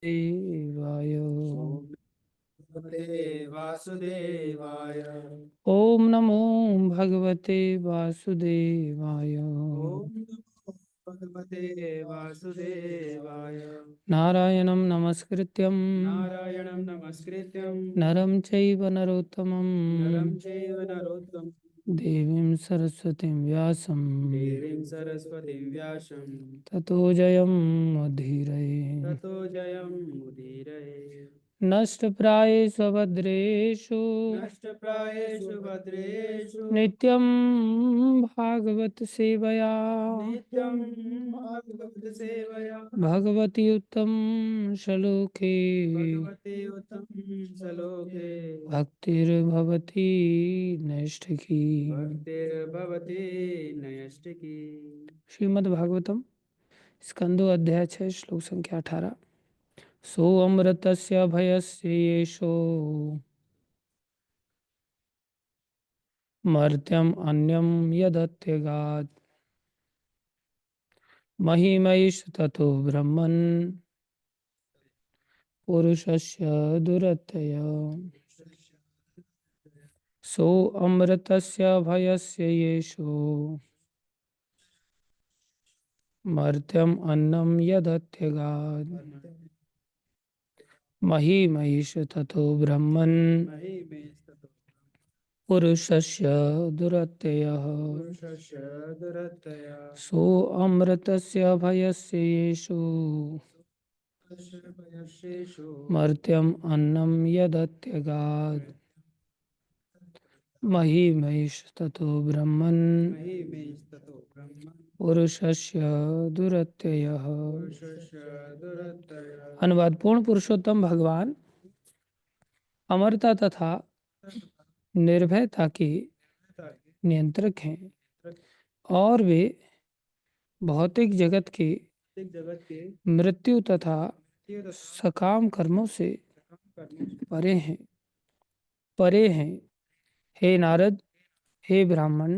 देवाय। भगवते वासुदेवाय। ओम नमो भगवते वासुदेवाय। ओम नमो भगवते वासुदेवाय। नारायणं नमस्कृत्यं नारायणं नमस्कृत्यं नरं चैव नरोत्तमं नरं चैव नरोत्तमं देवीं सरस्वतीं व्यासं देवीं सरस्वतीं व्यासं ततो जयमुदीरये। ततो जयमुदीरये। नष्टप्रायेषु भद्रेषु नष्टप्रायेषु भद्रेषु नित्यं भागवत सेवया नित्यं भागवत सेवया भगवति उत्तम श्लोके भगवते उत्तम श्लोके भक्तिर्भवति नैष्ठिकी। भक्तिर्भवति नैष्ठिकी। श्रीमद् भागवतम स्कंदो अध्याय 6 श्लोक संख्या 18। सो अमृतस्य भयस्य येषो मर्त्यम् अन्यं यदत्यगात् महिमैष ततो ब्रह्मन् पुरुषस्य दुरत्यय। सो अमृतस्य भयस्य येषो मर्त्यम् अन्नं यदत्यगात् महिमैष ततो ब्रह्मन् महिमेस्ततो पुरुषस्य दुरत्ययः। पुरुषस्य दुरतया सो अमृतस्य भयस्य येषु भयशेषु मर्त्यम् अन्नं यदत्यगात् महिमैष ततो ब्रह्मन् महिमेस्ततो ब्रह्म पुरुषस्य दुरत्ययः। पुरुषस्य दुरतया अनुवाद। पूर्ण पुरुषोत्तम भगवान अमरता तथा निर्भयता के नियंत्रक हैं और वे भौतिक जगत के जगत के मृत्यु तथा सकाम कर्मों से करने परे हैं। हे नारद, हे ब्राह्मण,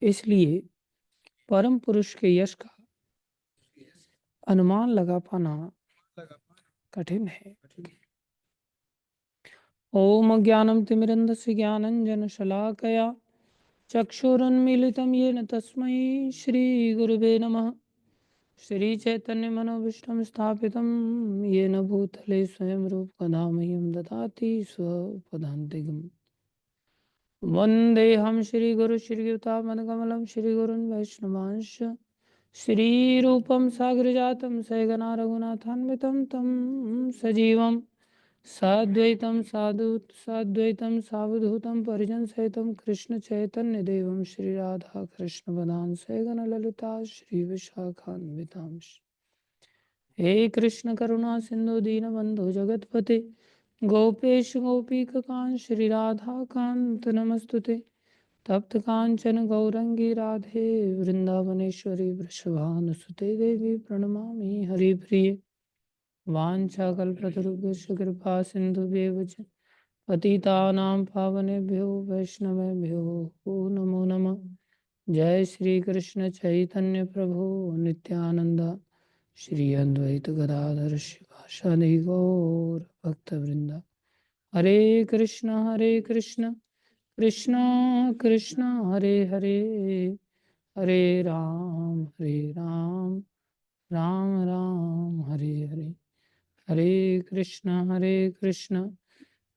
इसलिए परम पुरुष के यश का अनुमान लगा पाना कठिन है। ओम ज्ञानं तिमिरन्धस्य ज्ञानञ्जनशलाकया चक्षुरुन्मीलितं येन तस्मै श्रीगुरुवे नमः। श्रीचैतन्यमनोभीष्टं स्थापितं येन भूतले स्वयं रूपकदा मह्यं ददाति स्वपदान्तिकम्। वन्देऽहं श्रीगुरुश्रीयुतापदकमलं श्रीगुरुन् वैष्णवांश्च श्रीरूपं साग्रजातं सहगना रघुनाथान्वितं तं सजीवं साद्वैतं साद्वैतं सावधूतं परिजनसहितं कृष्णचैतन्यदेवं श्रीराधाकृष्णपदां सहगना ललिता श्रीविशाखान्वितांश्च। हे कृष्ण करुणा सिंधु दीनबंधु जगतपते गोपेश गोपीकांत श्री राधा कांत नमस्तुते। तप्त कांचन गौरंगी राधे वृंदावनेश्वरी वृषभानुसुते देवी प्रणमामि हरिप्रिये। वाञ्छाकल्पतरुभ्यश्च कृपा सिन्धुभ्येव च पतितानां पावनेभ्यो वैष्णवेभ्यो नमो नमः। जय श्री कृष्ण चैतन्य प्रभु नित्यानंद श्री अद्वैत गदाधर शिवासादि गौर भक्तवृंदा। हरे कृष्ण कृष्ण कृष्ण हरे हरे, हरे राम राम राम हरे हरे। हरे कृष्ण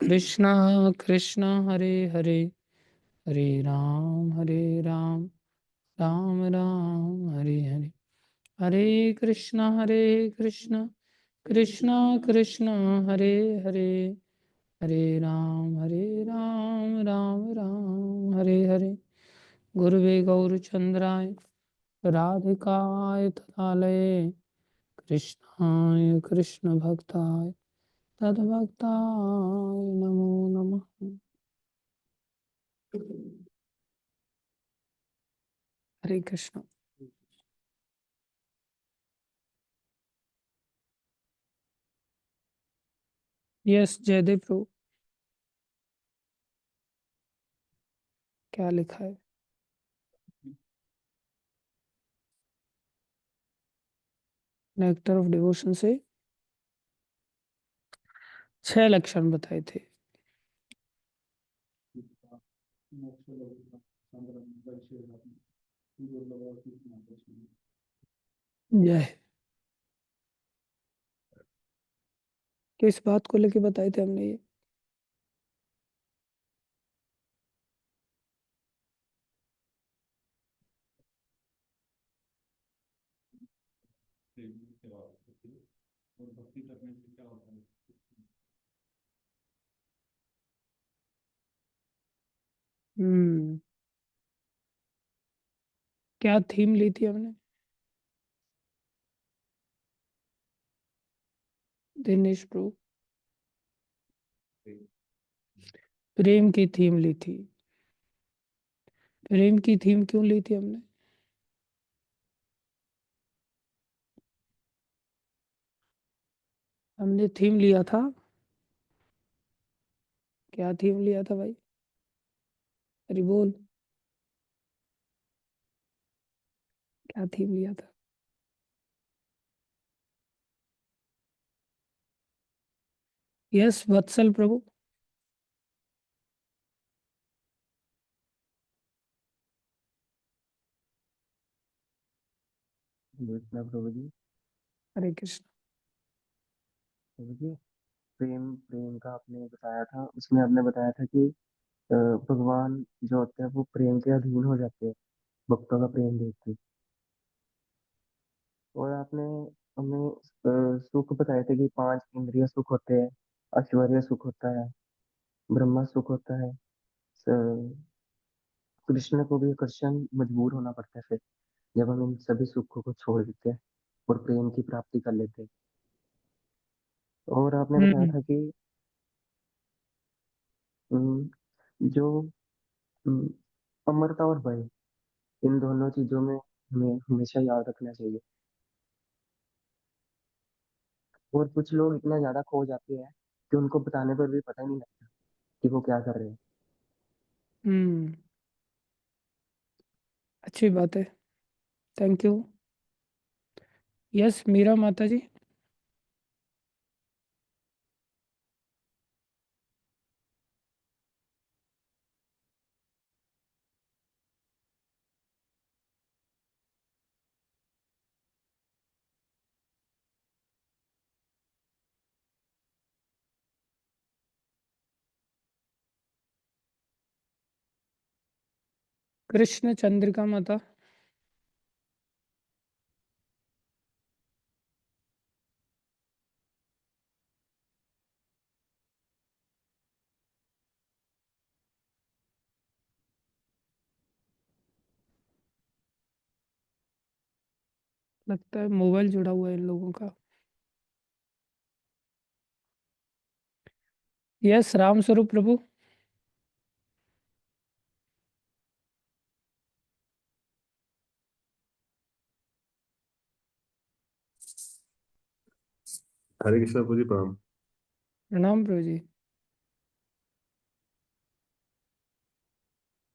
कृष्ण कृष्ण हरे हरे, हरे राम राम राम हरे हरे। हरे कृष्ण कृष्ण कृष्ण हरे हरे, हरे राम राम राम हरे हरे। गुरुवे गौरचंद्राय राधिकाय तथालये कृष्णाय कृष्ण भक्ताय तद्भक्ताय नमो नमः। हरे कृष्ण। यस जयदेव प्रभु, क्या लिखा है? नेक्टर ऑफ डिवोशन से 6 लक्षण बताए थे। जय। किस बात को लेके बताए थे हमने ये? हम्म। क्या थीम ली थी हमने? दिनेश ब्रो। प्रेम की थीम ली थी। प्रेम की थीम क्यों ली थी हमने? हमने थीम लिया था। क्या थीम लिया था भाई? अरे बोल। क्या थीम लिया था? यस वत्सल प्रभु। कृष्णा प्रभु जी। हरे कृष्ण। प्रभु जी, प्रेम प्रेम का आपने बताया था, उसमें आपने बताया था कि भगवान जो होते हैं वो प्रेम के अधीन हो जाते हैं भक्तों का प्रेम देख के। और आपने हमें सुख बताए थे कि 5 इंद्रिय सुख होते हैं, ऐश्वर्य सुख होता है, ब्रह्म सुख होता है। कृष्ण को भी कृष्ण मजबूर होना पड़ता है फिर, जब हम इन सभी सुखों को छोड़ देते हैं और प्रेम की प्राप्ति कर लेते हैं। और आपने बताया हम्म। था कि अम, जो अम, अमरता और भय, इन दोनों चीजों में हमें हमेशा याद रखना चाहिए। और कुछ लोग इतना ज्यादा खो जाते हैं कि उनको बताने पर भी पता ही नहीं लगता कि वो क्या कर रहे हैं। हम्म। अच्छी बात है। Thank you. यस मीरा माता जी। कृष्ण चंद्रिका माता। लगता है मोबाइल जुड़ा हुआ है इन लोगों का। यस राम स्वरूप प्रभु। हरे कृष्णा प्रभु जी प्रणाम। प्रणाम प्रभु जी।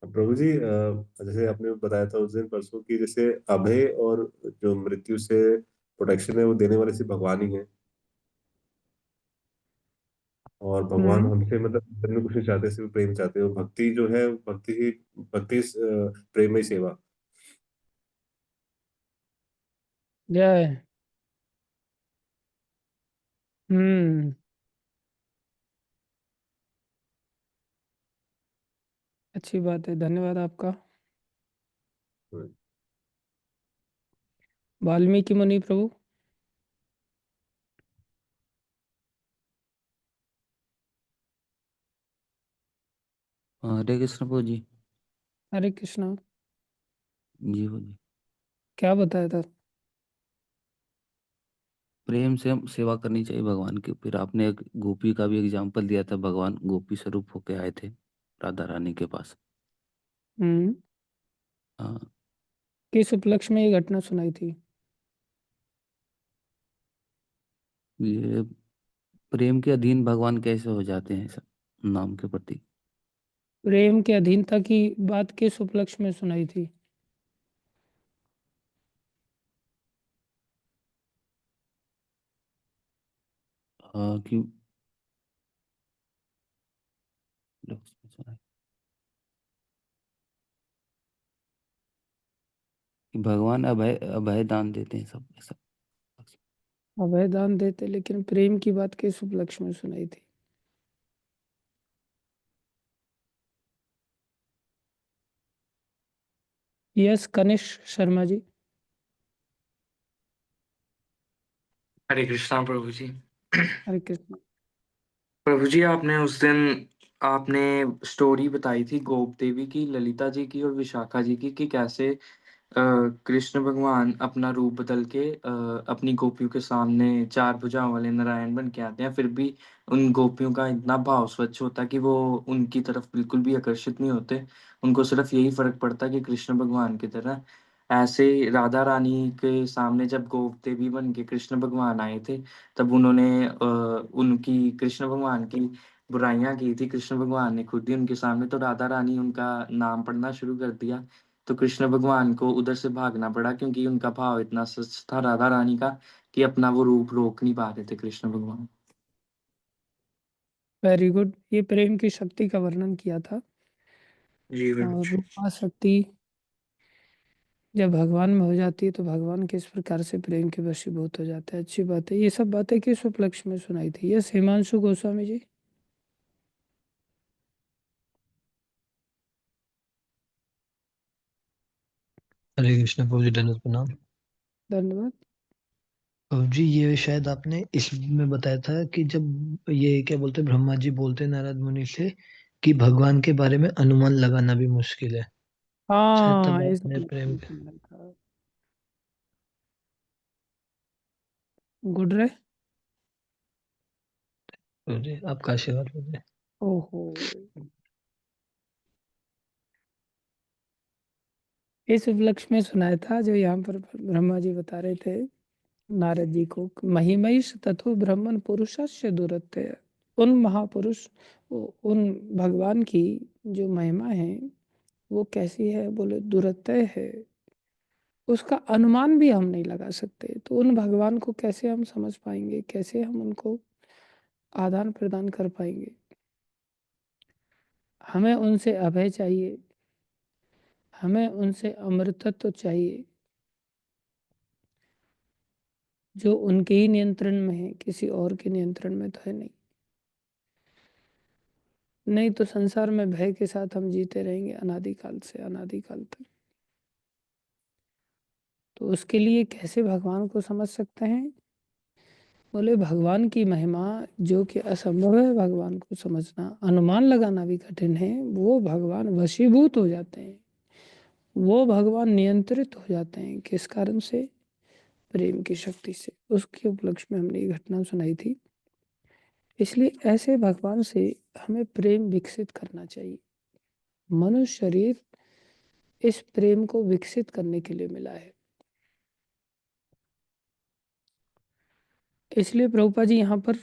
प्रभु जी जैसे आपने बताया था उस दिन परसों की, जैसे अभय और जो मृत्यु से प्रोटेक्शन है वो देने वाले सिर्फ भगवान ही है। और भगवान हम्म। हमसे मतलब अंदर में कुछ नहीं चाहते, सिर्फ प्रेम चाहते हैं। और भक्ति जो है भक्ति ही भक्ति प्रेम में ही सेवा। जय। हम्म। अच्छी बात है, धन्यवाद आपका। वाल्मीकि मुनि प्रभु। हरे कृष्ण प्रभु जी। हरे कृष्णा। जी प्रभु जी। क्या बताया था? प्रेम से हम सेवा करनी चाहिए भगवान की। फिर आपने एक गोपी का भी एग्जाम्पल दिया था, भगवान गोपी स्वरूप होके आए थे राधा रानी के पास। हम्म। हाँ। किस उपलक्ष्य में ये घटना सुनाई थी? ये प्रेम के अधीन भगवान कैसे हो जाते हैं सब नाम के प्रति। प्रेम के अधीनता की बात किस उपलक्ष्य में सुनाई थी? हाँ कि लोग सुनाए कि भगवान अभय अभय दान देते हैं सब सब। अभय दान देते, लेकिन प्रेम की बात किस उपलक्ष्य में सुनाई थी? यस कनिष्क शर्मा जी। हरे कृष्णा प्रभु जी। हरे कृष्ण। प्रभु जी, आपने उस दिन आपने स्टोरी बताई थी गोप देवी की, ललिता जी की और विशाखा जी की, कि कैसे कृष्ण भगवान अपना रूप बदल के अपनी गोपियों के सामने चार भुजाओं वाले नारायण बन के आते हैं, फिर भी उन गोपियों का इतना भाव स्वच्छ होता है कि वो उनकी तरफ बिल्कुल भी आकर्षित नहीं होते। उनको सिर्फ यही फर्क पड़ता है कि कृष्ण भगवान की तरह। ऐसे राधा रानी के सामने जब गोप देवी बन के कृष्ण भगवान आए थे, तब उन्होंने उनकी कृष्ण भगवान की बुराइयां की थी। कृष्ण भगवान ने खुद ही उनके सामने, तो राधा रानी उनका नाम पढ़ना शुरू कर दिया। तो कृष्ण भगवान को उधर से भागना पड़ा, क्योंकि उनका भाव इतना सच था राधा रानी का कि अपना वो रूप रोक नहीं पा रहे थे कृष्ण भगवान। Very good. ये प्रेम की शक्ति का वर्णन किया था। जी और रूपा शक्ति जब भगवान में हो जाती है तो भगवान किस प्रकार से प्रेम के वशीभूत हो जाता है। अच्छी बात है। ये सब बातें किस उपलक्ष्य में सुनाई थी? यस हिमांशु गोस्वामी जी। हरे कृष्ण प्रभु जी, धन्यवाद प्रणाम। धन्यवाद। प्रभु जी, ये शायद आपने इसमें बताया था कि जब ये क्या बोलते हैं, ब्रह्मा जी बोलते हैं नारद मुनि से कि भगवान के बारे में अनुमान लगाना भी मुश्किल है। शायद हाँ तब इस आपने उपलक्ष्य प्रेम में सुनाया था। गुड रे। प्रभु जी, आपका आशीर्वाद प्रभु जी। ओहो। इस उपलक्ष्य में सुनाया था जो यहाँ पर ब्रह्मा जी बता रहे थे नारद जी को। महिमैष तथो ब्रह्मन पुरुषस्य दुरत्य। उन महापुरुष, उन भगवान की जो महिमा है वो कैसी है? बोले दुरत्यय है, उसका अनुमान भी हम नहीं लगा सकते। तो उन भगवान को कैसे हम समझ पाएंगे, कैसे हम उनको आदान प्रदान कर पाएंगे? हमें उनसे अभय चाहिए, हमें उनसे अमृतत्व चाहिए जो उनके ही नियंत्रण में है, किसी और के नियंत्रण में तो है नहीं। नहीं तो संसार में भय के साथ हम जीते रहेंगे अनादिकाल से अनादिकाल तक। तो उसके लिए कैसे भगवान को समझ सकते हैं? बोले भगवान की महिमा जो कि असंभव है भगवान को समझना, अनुमान लगाना भी कठिन है, वो भगवान वशीभूत हो जाते हैं, वो भगवान नियंत्रित हो जाते हैं। किस कारण से? प्रेम की शक्ति से। उसके उपलक्ष्य में हमने ये घटना सुनाई थी। इसलिए ऐसे भगवान से हमें प्रेम विकसित करना चाहिए। मनुष्य शरीर इस प्रेम को विकसित करने के लिए मिला है। इसलिए प्रभुपा जी यहाँ पर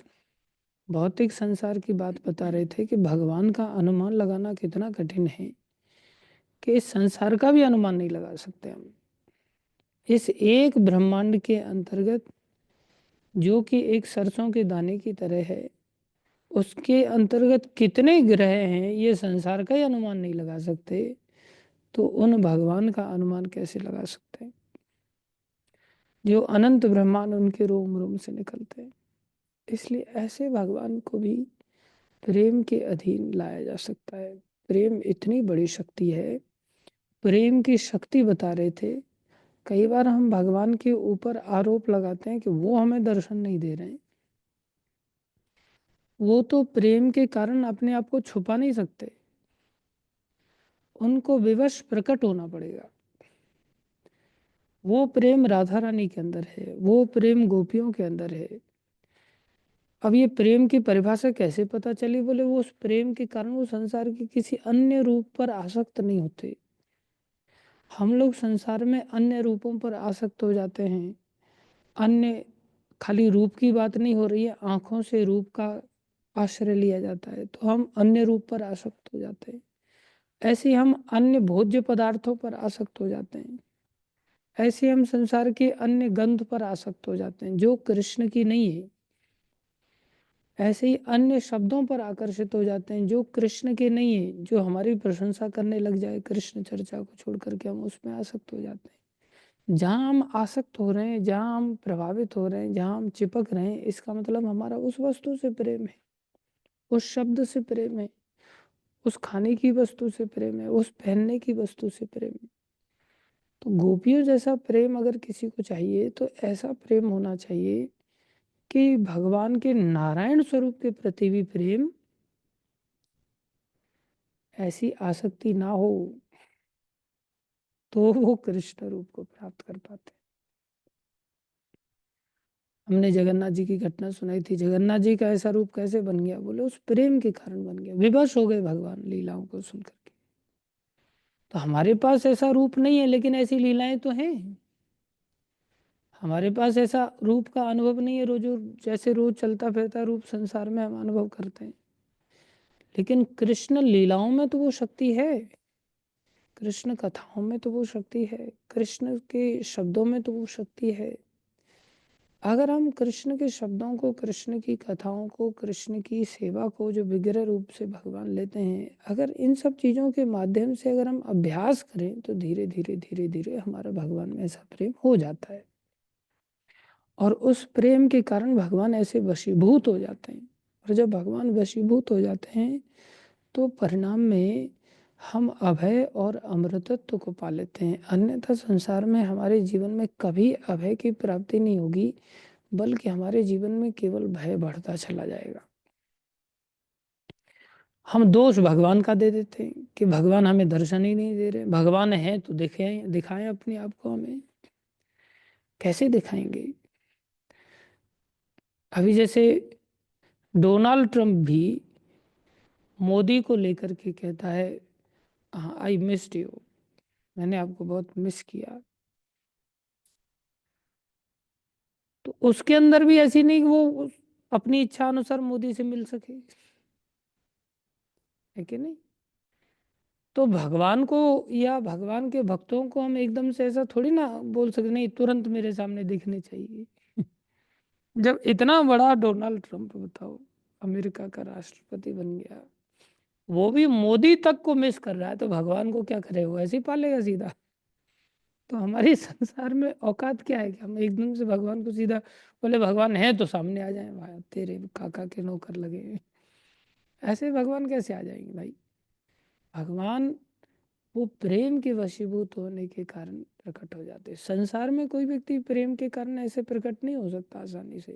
भौतिक संसार की बात बता रहे थे कि भगवान का अनुमान लगाना कितना कठिन है कि इस संसार का भी अनुमान नहीं लगा सकते हम। इस एक ब्रह्मांड के अंतर्गत जो कि एक सरसों के दाने की तरह है, उसके अंतर्गत कितने ग्रह हैं ये संसार का ही अनुमान नहीं लगा सकते, तो उन भगवान का अनुमान कैसे लगा सकते हैं जो अनंत ब्रह्मांड उनके रोम रोम से निकलते हैं। इसलिए ऐसे भगवान को भी प्रेम के अधीन लाया जा सकता है। प्रेम इतनी बड़ी शक्ति है। प्रेम की शक्ति बता रहे थे। कई बार हम भगवान के ऊपर आरोप लगाते हैं कि वो हमें दर्शन नहीं दे रहे हैं। वो तो प्रेम के कारण अपने आप को छुपा नहीं सकते, उनको विवश प्रकट होना पड़ेगा। वो प्रेम राधा रानी के अंदर है, वो प्रेम गोपियों के अंदर है। अब ये प्रेम की परिभाषा कैसे पता चली? बोले वो उस प्रेम के कारण वो संसार के किसी अन्य रूप पर आसक्त नहीं होते। हम लोग संसार में अन्य रूपों पर आसक्त हो जाते हैं। अन्य, खाली रूप की बात नहीं हो रही है, आंखों से रूप का आश्रय लिया जाता है तो हम अन्य रूप पर आसक्त हो जाते हैं। ऐसे हम अन्य भोज्य पदार्थों पर आसक्त हो जाते हैं। ऐसे हम संसार के अन्य गंध पर आसक्त हो जाते हैं जो कृष्ण की नहीं है। ऐसे ही अन्य शब्दों पर आकर्षित हो जाते हैं जो कृष्ण के नहीं है, जो हमारी प्रशंसा करने लग जाए, कृष्ण चर्चा को छोड़ करके हम उसमें आसक्त हो जाते हैं। जहाँ हम आसक्त हो रहे हैं, जहाँ हम प्रभावित हो रहे हैं, जहाँ हम चिपक रहे हैं, इसका मतलब हमारा उस वस्तु से प्रेम है, उस शब्द से प्रेम है, उस खाने की वस्तु से प्रेम है, उस पहनने की वस्तु से प्रेम है। तो गोपियों जैसा प्रेम अगर किसी को चाहिए तो ऐसा प्रेम होना चाहिए कि भगवान के नारायण स्वरूप के प्रति भी प्रेम, ऐसी आसक्ति ना हो, तो वो कृष्ण रूप को प्राप्त कर पाते। हमने जगन्नाथ जी की घटना सुनाई थी। जगन्नाथ जी का ऐसा रूप कैसे बन गया? बोले उस प्रेम के कारण बन गया, विवश हो गए भगवान लीलाओं को सुन करके। तो हमारे पास ऐसा रूप नहीं है, लेकिन ऐसी लीलाएं तो हैं। हमारे पास ऐसा रूप का अनुभव नहीं है, रोज जैसे रोज चलता फिरता रूप संसार में हम अनुभव करते हैं, लेकिन कृष्ण लीलाओं में तो वो शक्ति है, कृष्ण कथाओं में तो वो शक्ति है, कृष्ण के शब्दों में तो वो शक्ति है। अगर हम कृष्ण के शब्दों को, कृष्ण की कथाओं को, कृष्ण की सेवा को जो विग्रह रूप से भगवान लेते हैं, अगर इन सब चीज़ों के माध्यम से अगर हम अभ्यास करें तो धीरे धीरे धीरे धीरे हमारा भगवान में ऐसा प्रेम हो जाता है। और उस प्रेम के कारण भगवान ऐसे वशीभूत हो जाते हैं। और जब भगवान वशीभूत हो जाते हैं तो परिणाम में हम अभय और अमृतत्व को पा लेते हैं। अन्यथा संसार में हमारे जीवन में कभी अभय की प्राप्ति नहीं होगी, बल्कि हमारे जीवन में केवल भय बढ़ता चला जाएगा। हम दोष भगवान का दे देते हैं कि भगवान हमें दर्शन ही नहीं दे रहे। भगवान है तो दिखाएं अपने आप को हमें। कैसे दिखाएंगे? अभी जैसे डोनाल्ड ट्रंप भी मोदी को लेकर के कहता है, हाँ आई मिस्ड यू, मैंने आपको बहुत मिस किया। तो उसके अंदर भी ऐसी नहीं कि वो अपनी इच्छा अनुसार मोदी से मिल सके, है कि नहीं? तो भगवान को या भगवान के भक्तों को हम एकदम से ऐसा थोड़ी ना बोल सकते, नहीं तुरंत मेरे सामने दिखने चाहिए। जब इतना बड़ा डोनाल्ड ट्रंप, बताओ, अमेरिका का राष्ट्रपति बन गया, वो भी मोदी तक को मिस कर रहा है, तो भगवान को क्या करे? वो ऐसे ही पालेगा सीधा। तो हमारे संसार में औकात क्या है कि हम एकदम से भगवान को सीधा बोले भगवान है तो सामने आ जाए, भाई तेरे काका के नौकर लगे। ऐसे भगवान कैसे आ जाएंगे भाई? भगवान वो प्रेम के वशीभूत होने के कारण प्रकट हो जाते हैं। संसार में कोई व्यक्ति प्रेम के कारण ऐसे प्रकट नहीं हो सकता आसानी से,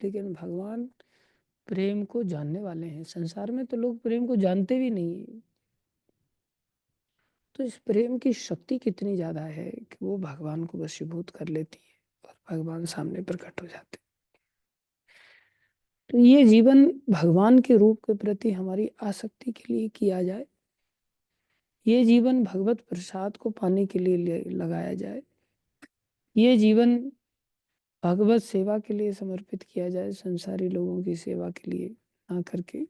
लेकिन भगवान प्रेम को जानने वाले हैं। संसार में तो लोग प्रेम को जानते भी नहीं है। तो इस प्रेम की शक्ति कितनी ज्यादा है कि वो भगवान को वशीभूत कर लेती है और भगवान सामने प्रकट हो जाते हैं। तो ये जीवन भगवान के रूप के प्रति हमारी आसक्ति के लिए किया जाए, ये जीवन भगवत प्रसाद को पाने के लिए लगाया जाए, ये जीवन भगवत सेवा के लिए समर्पित किया जाए, संसारी लोगों की सेवा के लिए ना करके,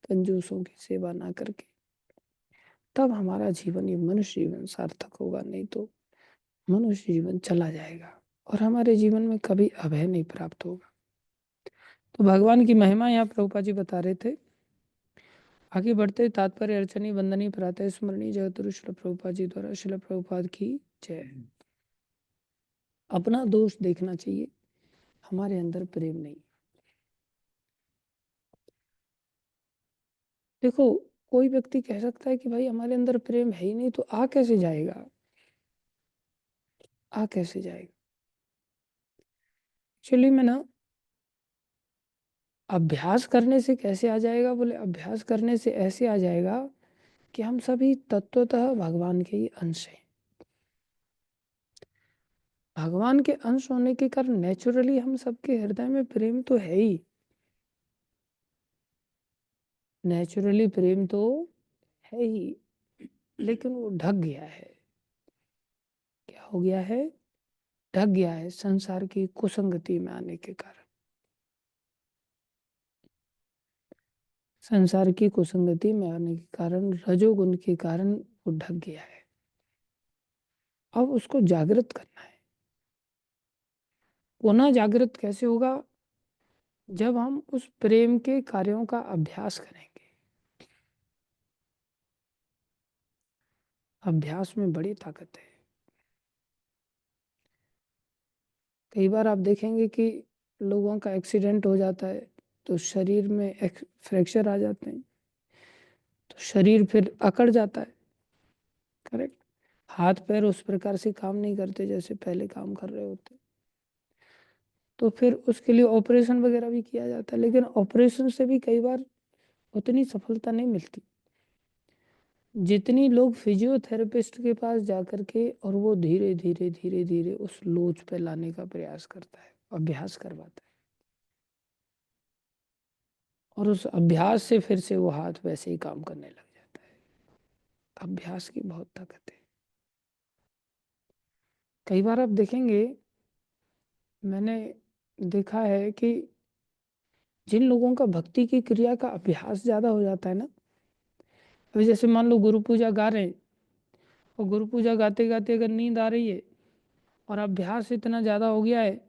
कंजूसों की सेवा ना करके। तब हमारा जीवन, ये मनुष्य जीवन सार्थक होगा, नहीं तो मनुष्य जीवन चला जाएगा और हमारे जीवन में कभी अभय नहीं प्राप्त होगा। तो भगवान की महिमा यहाँ प्रभुपाद जी बता रहे थे। आगे बढ़ते तात्पर्य अर्चनी वंदनी प्रातः स्मरणी जगतगुरु श्रील प्रभुपाद जी द्वारा। श्रील प्रभुपाद की जय। अपना दोष देखना चाहिए, हमारे अंदर प्रेम नहीं। देखो, कोई व्यक्ति कह सकता है कि भाई हमारे अंदर प्रेम है ही नहीं, तो आ कैसे जाएगा? आ कैसे जाएगा? एक्चुअली में ना, अभ्यास करने से कैसे आ जाएगा? बोले अभ्यास करने से ऐसे आ जाएगा कि हम सभी तत्वतः भगवान के ही अंश हैं। भगवान के अंश होने के कारण नेचुरली हम सबके हृदय में प्रेम तो है ही। नेचुरली प्रेम तो है ही, लेकिन वो ढक गया है। क्या हो गया है? ढक गया है संसार की कुसंगति में आने के कारण। संसार की कुसंगति में आने के कारण, रजोगुण के कारण वो ढक गया है। अब उसको जागृत करना है। पुनः जागृत कैसे होगा? जब हम उस प्रेम के कार्यों का अभ्यास करेंगे। अभ्यास में बड़ी ताकत है। कई बार आप देखेंगे कि लोगों का एक्सीडेंट हो जाता है तो शरीर में फ्रैक्चर आ जाते हैं, तो शरीर फिर अकड़ जाता है। करेक्ट। हाथ पैर उस प्रकार से काम नहीं करते जैसे पहले काम कर रहे होते, तो फिर उसके लिए ऑपरेशन वगैरह भी किया जाता है, लेकिन ऑपरेशन से भी कई बार उतनी सफलता नहीं मिलती जितनी लोग फिजियोथेरेपिस्ट के पास जाकर के और वो धीरे धीरे धीरे धीरे उस लोच पे लाने का प्रयास करता है, अभ्यास करवाता है, और उस अभ्यास से फिर से वो हाथ वैसे ही काम करने लग जाता है। अभ्यास की बहुत ताकत है। कई बार आप देखेंगे, मैंने देखा है कि जिन लोगों का भक्ति की क्रिया का अभ्यास ज़्यादा हो जाता है ना, अभी जैसे मान लो गुरु पूजा गा रहे हैं और गुरु पूजा गाते गाते अगर नींद आ रही है और अभ्यास इतना ज़्यादा हो गया है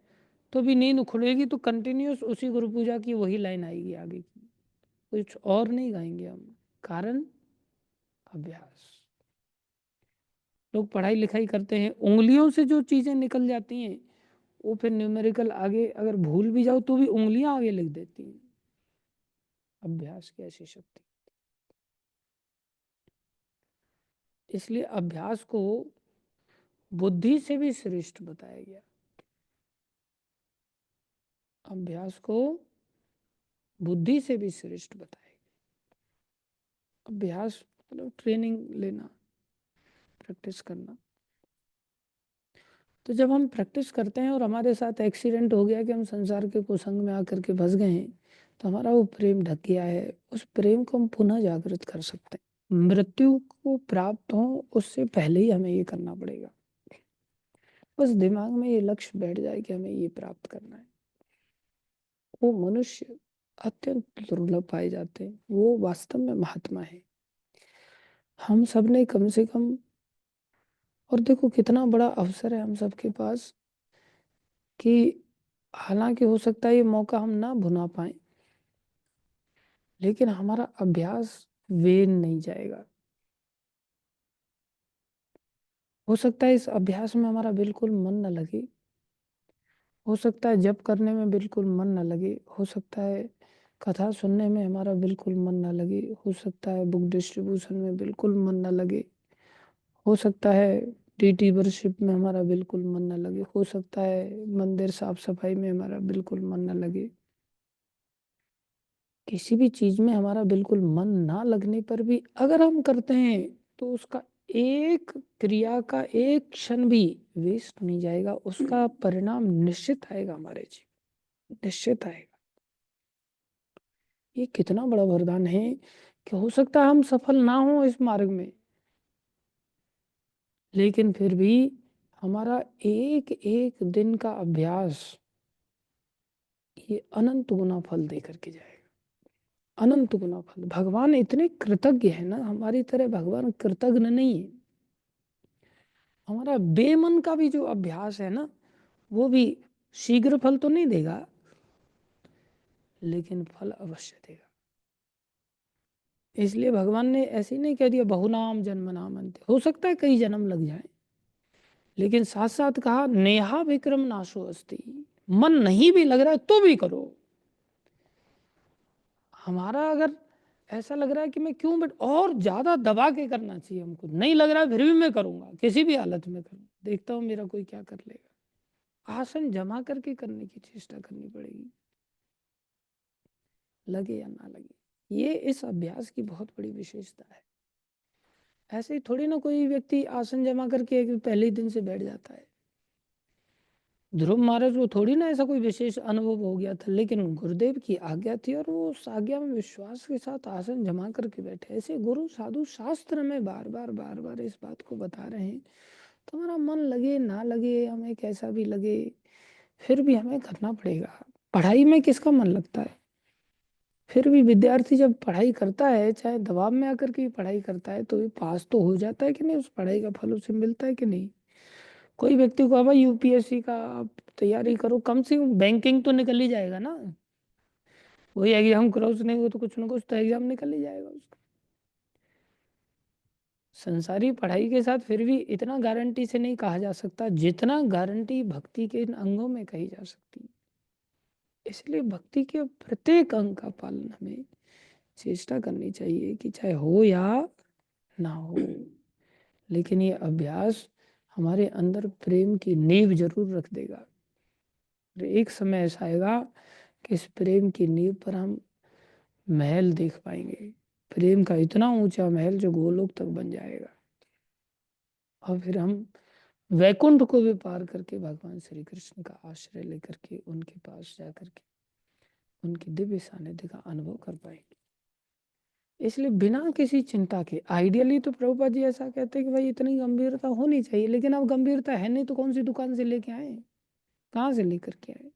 तो भी नींद खुलेगी तो कंटिन्यूस उसी गुरु पूजा की वही लाइन आएगी आगे की, कुछ और नहीं गाएंगे हम। कारण अभ्यास। लोग पढ़ाई लिखाई करते हैं, उंगलियों से जो चीज़ें निकल जाती हैं वो फिर न्यूमेरिकल आगे अगर भूल भी जाओ तो भी उंगलियां आगे लिख देती हैं। अभ्यास की ऐसी शक्ति। इसलिए अभ्यास को बुद्धि से भी श्रेष्ठ बताया गया। अभ्यास को बुद्धि से भी श्रेष्ठ बताया गया। अभ्यास मतलब ट्रेनिंग लेना, प्रैक्टिस करना। तो जब हम प्रैक्टिस करते हैं और हमारे साथ एक्सीडेंट हो गया कि हम संसार के कुसंग में आकर के फंस गए हैं, तो हमारा वो प्रेम ढक गया है, उस प्रेम को हम पुनः जागृत कर सकते हैं। मृत्यु को प्राप्त हो उससे पहले ही हमें ये करना पड़ेगा। बस दिमाग में ये लक्ष्य बैठ जाए कि हमें ये प्राप्त करना है। वो मनुष्य अत्यंत दुर्लभ पाए जाते हैं, वो वास्तव में महात्मा है। हम सब ने कम से कम, और देखो कितना बड़ा अवसर है हम सबके पास कि हालांकि हो सकता है ये मौका हम ना भुना पाए, लेकिन हमारा अभ्यास वेन नहीं जाएगा। हो सकता है इस अभ्यास में हमारा बिल्कुल मन न लगे, हो सकता है जप करने में बिल्कुल मन न लगे, हो सकता है कथा सुनने में हमारा बिल्कुल मन न लगे, हो सकता है बुक डिस्ट्रीब्यूशन में बिल्कुल मन न लगे, हो सकता है टीटी वर्शिप में हमारा बिल्कुल मन न लगे, हो सकता है मंदिर साफ सफाई में हमारा बिल्कुल मन न लगे। किसी भी चीज में हमारा बिल्कुल मन ना लगने पर भी अगर हम करते हैं तो उसका एक क्रिया का एक क्षण भी वेस्ट नहीं जाएगा, उसका परिणाम निश्चित आएगा हमारे जीवन, निश्चित आएगा। ये कितना बड़ा वरदान है कि हो सकता है हम सफल ना हो इस मार्ग में, लेकिन फिर भी हमारा एक एक दिन का अभ्यास ये अनंत गुना फल दे करके जाएगा। अनंत गुना फल। भगवान इतने कृतज्ञ है ना, हमारी तरह भगवान कृतज्ञ नहीं है। हमारा बेमन का भी जो अभ्यास है ना, वो भी शीघ्र फल तो नहीं देगा, लेकिन फल अवश्य देगा। इसलिए भगवान ने ऐसे ही नहीं कह दिया बहुनाम जन्म नाम अंत। हो सकता है कई जन्म लग जाए, लेकिन साथ साथ कहा नेहा विक्रम नाशो अस्ति। मन नहीं भी लग रहा है तो भी करो। हमारा अगर ऐसा लग रहा है कि मैं क्यों, बट और ज्यादा दबा के करना चाहिए हमको, नहीं लग रहा है फिर भी मैं करूंगा, किसी भी हालत में करूँ, देखता हूँ मेरा कोई क्या कर लेगा। आसन जमा करके करने की चेष्टा करनी पड़ेगी, लगे या ना लगे। ये इस अभ्यास की बहुत बड़ी विशेषता है। ऐसे ही थोड़ी ना कोई व्यक्ति आसन जमा करके पहले ही दिन से बैठ जाता है। ध्रुव महाराज को थोड़ी ना ऐसा कोई विशेष अनुभव हो गया था, लेकिन गुरुदेव की आज्ञा थी और वो उस आज्ञा में विश्वास के साथ आसन जमा करके बैठे। ऐसे गुरु साधु शास्त्र में बार बार इस बात को बता रहे हैं। तो हमारा मन लगे ना लगे, हमें कैसा भी लगे, फिर भी हमें करना पड़ेगा। पढ़ाई में किसका मन लगता है? फिर भी विद्यार्थी जब पढ़ाई करता है, चाहे दबाव में आकर के पढ़ाई करता है, तो भी पास तो हो जाता है कि नहीं, उस पढ़ाई का फल उसे मिलता है कि नहीं। कोई व्यक्ति को भाई यूपीएससी का आप तैयारी करो, कम से कम बैंकिंग तो निकल ही जाएगा ना। वही एग्जाम क्रॉस नहीं हुआ तो कुछ ना कुछ तो एग्जाम निकल ही जाएगा उसका। संसारी पढ़ाई के साथ फिर भी इतना गारंटी से नहीं कहा जा सकता जितना गारंटी भक्ति के इन अंगों में कही जा सकती है। इसलिए भक्ति के प्रत्येक अंग का पालन हमें चेष्टा करनी चाहिए कि चाहे हो या ना हो, लेकिन ये अभ्यास हमारे अंदर प्रेम की नींव जरूर रख देगा। एक समय ऐसा आएगा कि इस प्रेम की नींव पर हम महल देख पाएंगे, प्रेम का इतना ऊंचा महल जो गोलोक तक बन जाएगा, और फिर हम वैकुंठ को भी पार करके भगवान श्री कृष्ण का आश्रय लेकर के उनके पास जाकर के उनकी दिव्य सानिध्य का अनुभव कर पाएंगे। इसलिए बिना किसी चिंता के, आइडियली तो प्रभुपाद जी ऐसा कहते हैं कि भाई इतनी गंभीरता होनी चाहिए, लेकिन अब गंभीरता है नहीं तो कौन सी दुकान से लेके आए, कहाँ से लेकर के आए?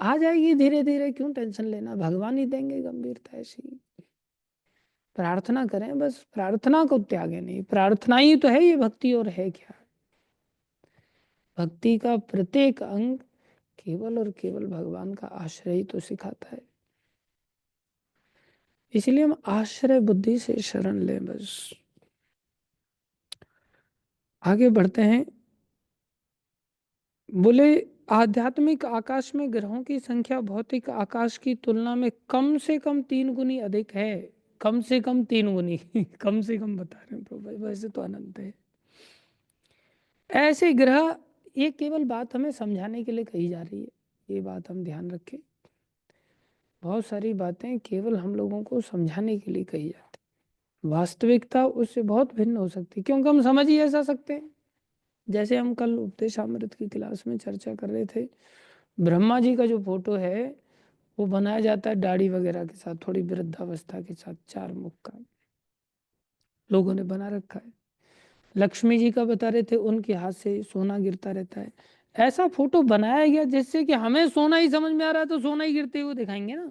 आ जाएगी धीरे धीरे, क्यों टेंशन लेना, भगवान ही देंगे गंभीरता ऐसी। प्रार्थना करें बस, प्रार्थना को त्यागे नहीं, प्रार्थना ही तो है ये भक्ति, और है क्या? भक्ति का प्रत्येक अंग केवल और केवल भगवान का आश्रय ही तो सिखाता है। इसलिए हम आश्रय बुद्धि से शरण लें बस। आगे बढ़ते हैं। बोले आध्यात्मिक आकाश में ग्रहों की संख्या भौतिक आकाश की तुलना में कम से कम 3 गुनी अधिक है। कम से कम 3 गुनी कम से कम बता रहे हैं प्रभु, वैसे तो अनंत है ऐसे ग्रह। ये केवल बात हमें समझाने के लिए कही जा रही है, ये बात हम ध्यान रखें। बहुत सारी बातें केवल हम लोगों को समझाने के लिए कही जाती, वास्तविकता उससे बहुत भिन्न हो सकती है, क्योंकि हम समझ ही ऐसा सकते हैं। जैसे हम कल उपदेशामृत की क्लास में चर्चा कर रहे थे, ब्रह्मा जी का जो फोटो है वो बनाया जाता है दाढ़ी वगैरह के साथ, थोड़ी वृद्धावस्था के साथ, 4 मुख का लोगों ने बना रखा है। लक्ष्मी जी का बता रहे थे, उनके हाथ से सोना गिरता रहता है। ऐसा फोटो बनाया गया जिससे कि हमें सोना ही समझ में आ रहा है तो सोना ही गिरते हुए दिखाएंगे ना,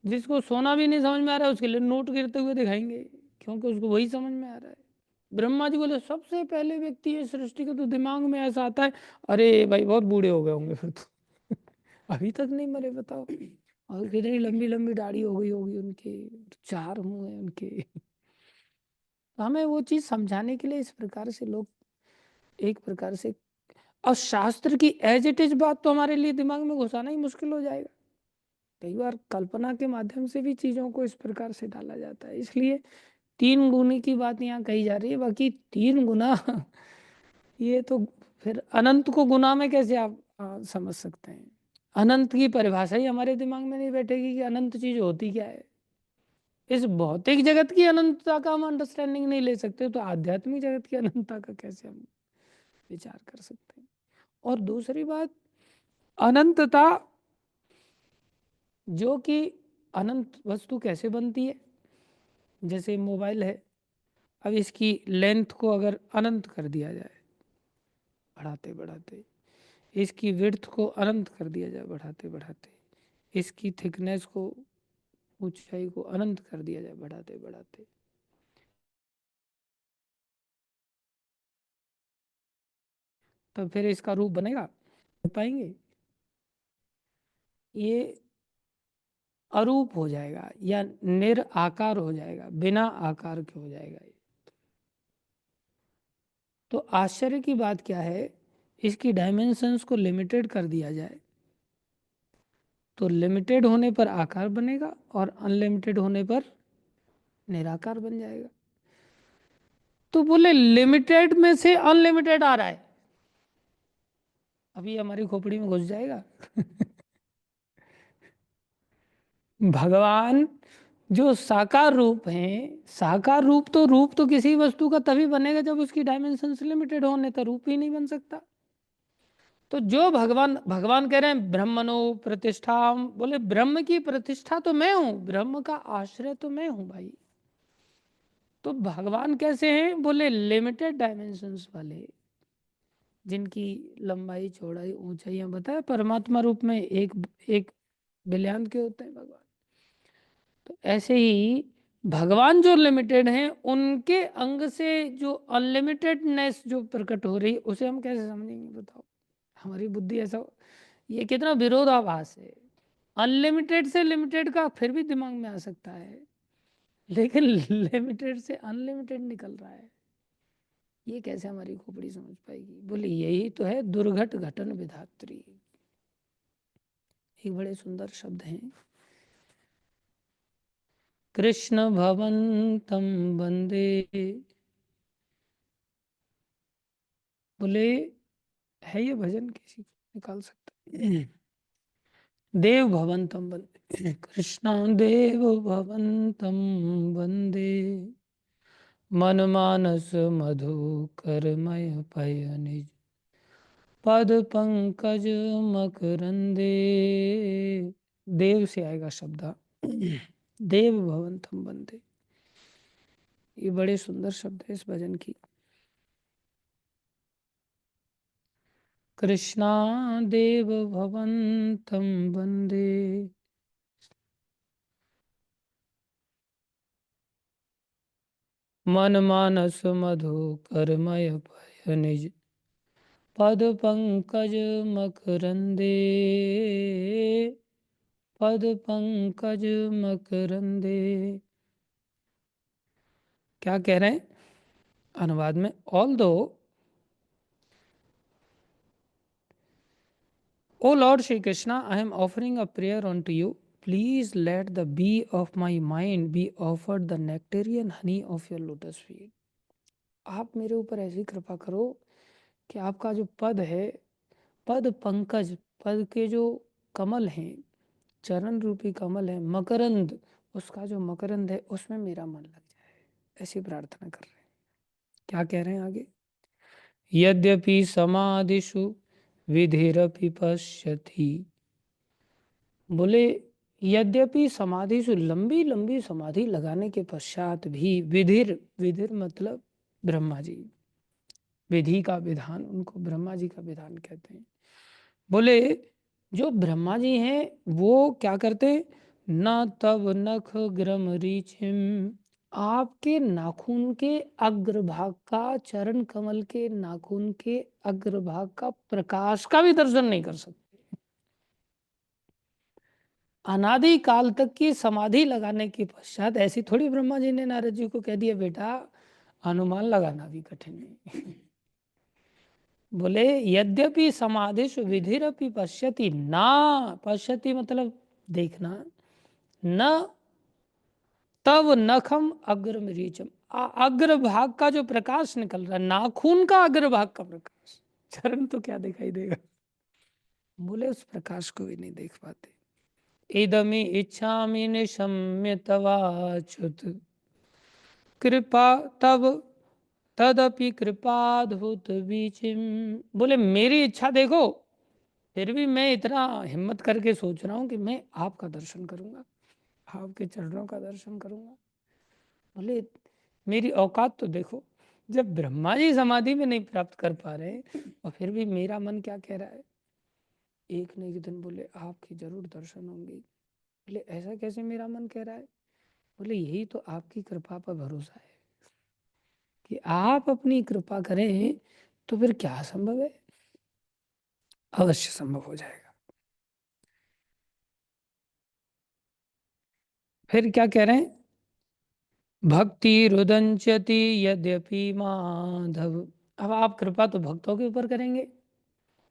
जिसको सोना भी नहीं समझ में आ रहा है उसके लिए नोट गिरते हुए दिखाएंगे, क्योंकि उसको वही समझ में आ रहा है। ब्रह्मा जी बोले सबसे पहले व्यक्ति है सृष्टि का, तो दिमाग में ऐसा आता है, अरे भाई बहुत बूढ़े हो गए होंगे फिर तो अभी तक नहीं मरे बताओ, और कितनी लंबी लंबी दाढ़ी हो गई होगी उनके, 4 मुंह है उनके। तो हमें वो चीज समझाने के लिए इस प्रकार से लोग एक प्रकार से, और शास्त्र की एज इट इज बात तो हमारे लिए दिमाग में घुसाना ही मुश्किल हो जाएगा। कई बार कल्पना के माध्यम से भी चीजों को इस प्रकार से डाला जाता है। इसलिए 3 गुनी की बात यहाँ कही जा रही है, बाकी 3 गुना ये तो फिर अनंत को गुना में कैसे आप समझ सकते हैं? अनंत की परिभाषा ही हमारे दिमाग में नहीं बैठेगी कि अनंत चीज होती क्या है। इस भौतिक जगत की अनंतता का हम अंडरस्टैंडिंग नहीं ले सकते, तो आध्यात्मिक जगत की अनंतता का कैसे हम विचार कर सकते हैं? और दूसरी बात, अनंतता जो कि अनंत वस्तु कैसे बनती है? जैसे मोबाइल है, अब इसकी लेंथ को अगर अनंत कर दिया जाए बढ़ाते बढ़ाते, इसकी विड्थ को अनंत कर दिया जाए बढ़ाते बढ़ाते, इसकी थिकनेस को, ऊंचाई को अनंत कर दिया जाए बढ़ाते बढ़ाते, तो फिर इसका रूप बनेगा पाएंगे? ये अरूप हो जाएगा या निराकार हो जाएगा, बिना आकार के हो जाएगा। तो आश्चर्य की बात क्या है, इसकी डायमेंशंस को लिमिटेड कर दिया जाए तो लिमिटेड होने पर आकार बनेगा और अनलिमिटेड होने पर निराकार बन जाएगा। तो बोले लिमिटेड में से अनलिमिटेड आ रहा है, अभी हमारी खोपड़ी में घुस जाएगा भगवान जो साकार रूप हैं, साकार रूप तो किसी वस्तु का तभी बनेगा जब उसकी डायमेंशंस लिमिटेड हो, नहीं तो रूप ही नहीं बन सकता। तो जो भगवान भगवान कह रहे हैं ब्रह्मणो प्रतिष्ठा, बोले ब्रह्म की प्रतिष्ठा तो मैं हूं, ब्रह्म का आश्रय तो मैं हूं भाई। तो भगवान कैसे हैं? बोले लिमिटेड डायमेंशंस वाले, जिनकी लंबाई चौड़ाई ऊंचाइयां बताए परमात्मा रूप में एक एक बिलियन के होते हैं भगवान। तो ऐसे ही भगवान जो लिमिटेड हैं उनके अंग से जो अनलिमिटेडनेस जो प्रकट हो रही, उसे हम कैसे समझेंगे बताओ? हमारी बुद्धि ऐसा ये कितना विरोधाभास है। अनलिमिटेड से लिमिटेड का फिर भी दिमाग में आ सकता है, लेकिन लिमिटेड से अनलिमिटेड निकल रहा है, ये कैसे हमारी खोपड़ी समझ पाएगी। बोले यही तो है दुर्घट घटन विधात्री। एक बड़े सुंदर शब्द हैं, कृष्ण भवंतम वंदे। बोले है ये भजन, किसी निकाल सकता है? देव भवंतम वंदे, कृष्णा देव भवंतम वंदे, मन मानस मधुकरमय पय निज, पद पंकज मकरंदे। देव से आएगा शब्द, देव भवंतम वंदे। ये बड़े सुंदर शब्द है इस भजन की। कृष्णा देव भवंतम वंदे, मन मानस मधुकरमय पय निज, पद पंकज मकरंदे, पद पंकज मकरंदे। क्या कह रहे हैं अनुवाद में? ऑल दो O Lord Shri Krishna, I am offering a prayer unto you. Please let the bee of my mind be offered the nectarian honey of your lotus feet. आप मेरे ऊपर ऐसी कृपा करो कि आपका जो पद है, पद पंकज, पद के जो कमल हैं, चरण रूपी कमल है, मकरंद, उसका जो मकरंद है उसमें मेरा मन लग जाए, ऐसी प्रार्थना कर रहे हैं। क्या कह रहे हैं आगे? यद्यपि समाधिषु विधिरपि पश्यति। बोले यद्यपि समाधि से, लंबी लंबी समाधि लगाने के पश्चात भी, विधिर, विधिर मतलब ब्रह्मा जी, विधि का विधान, उनको ब्रह्मा जी का विधान कहते हैं। बोले जो ब्रह्मा जी हैं वो क्या करते हैं? न तब नख ग्रम रीचिम, आपके नाखून के अग्रभाग का, चरण कमल के नाखून के अग्रभाग का प्रकाश का भी दर्शन नहीं कर सकते। अनादि काल तक की समाधि लगाने के पश्चात ऐसी थोड़ी ब्रह्मा जी ने नारद जी को कह दिया बेटा अनुमान लगाना भी कठिन है। बोले यद्यपि समाधिषु विधिरपि पश्यति, ना पश्यति मतलब देखना, न तब नखम अग्रम रीचम, अग्रभाग का जो प्रकाश निकल रहा है, नाखून का अग्रभाग का प्रकाश, चरण तो क्या दिखाई देगा। बोले उस प्रकाश को भी नहीं देख पाते। इदमि इच्छामि निशम्य तवाच्युत, कृपा तब तदपि कृपाद्भुत बीचिम। बोले मेरी इच्छा देखो, फिर भी मैं इतना हिम्मत करके सोच रहा हूँ कि मैं आपका दर्शन करूंगा, आपके चरणों का दर्शन करूंगा। बोले मेरी औकात तो देखो, जब ब्रह्मा जी समाधि में नहीं प्राप्त कर पा रहे और फिर भी मेरा मन क्या कह रहा है, एक न एक दिन बोले आपकी जरूर दर्शन होंगे। बोले ऐसा कैसे मेरा मन कह रहा है? बोले यही तो आपकी कृपा पर भरोसा है कि आप अपनी कृपा करें तो फिर क्या संभव है, अवश्य संभव हो जाएगा। फिर क्या कह रहे हैं? भक्ति रुदंचति यद्यपि माधव। अब आप कृपा तो भक्तों के ऊपर करेंगे,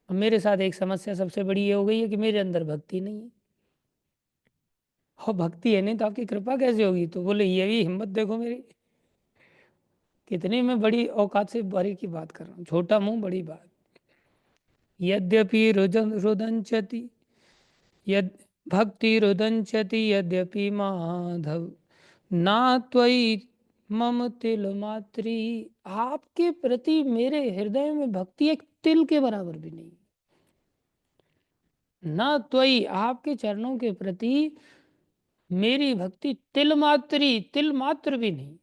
और मेरे साथ एक समस्या सबसे बड़ी ये हो गई है कि मेरे अंदर भक्ति नहीं है। और भक्ति है नहीं तो आपकी कृपा कैसे होगी? तो बोले ये भी हिम्मत देखो मेरी, कितनी मैं बड़ी औकात से बड़ी की बात कर रहा हूँ, छोटा मुंह बड़ी बात। यद्यपि रुदंचति यद भक्ति रुदंचति यद्यपि माधव, ना त्वयि मम तिल मात्री। आपके प्रति मेरे हृदय में भक्ति एक तिल के बराबर भी नहीं। ना त्वयि, आपके चरणों के प्रति मेरी भक्ति तिल मात्री, तिल मात्र भी नहीं।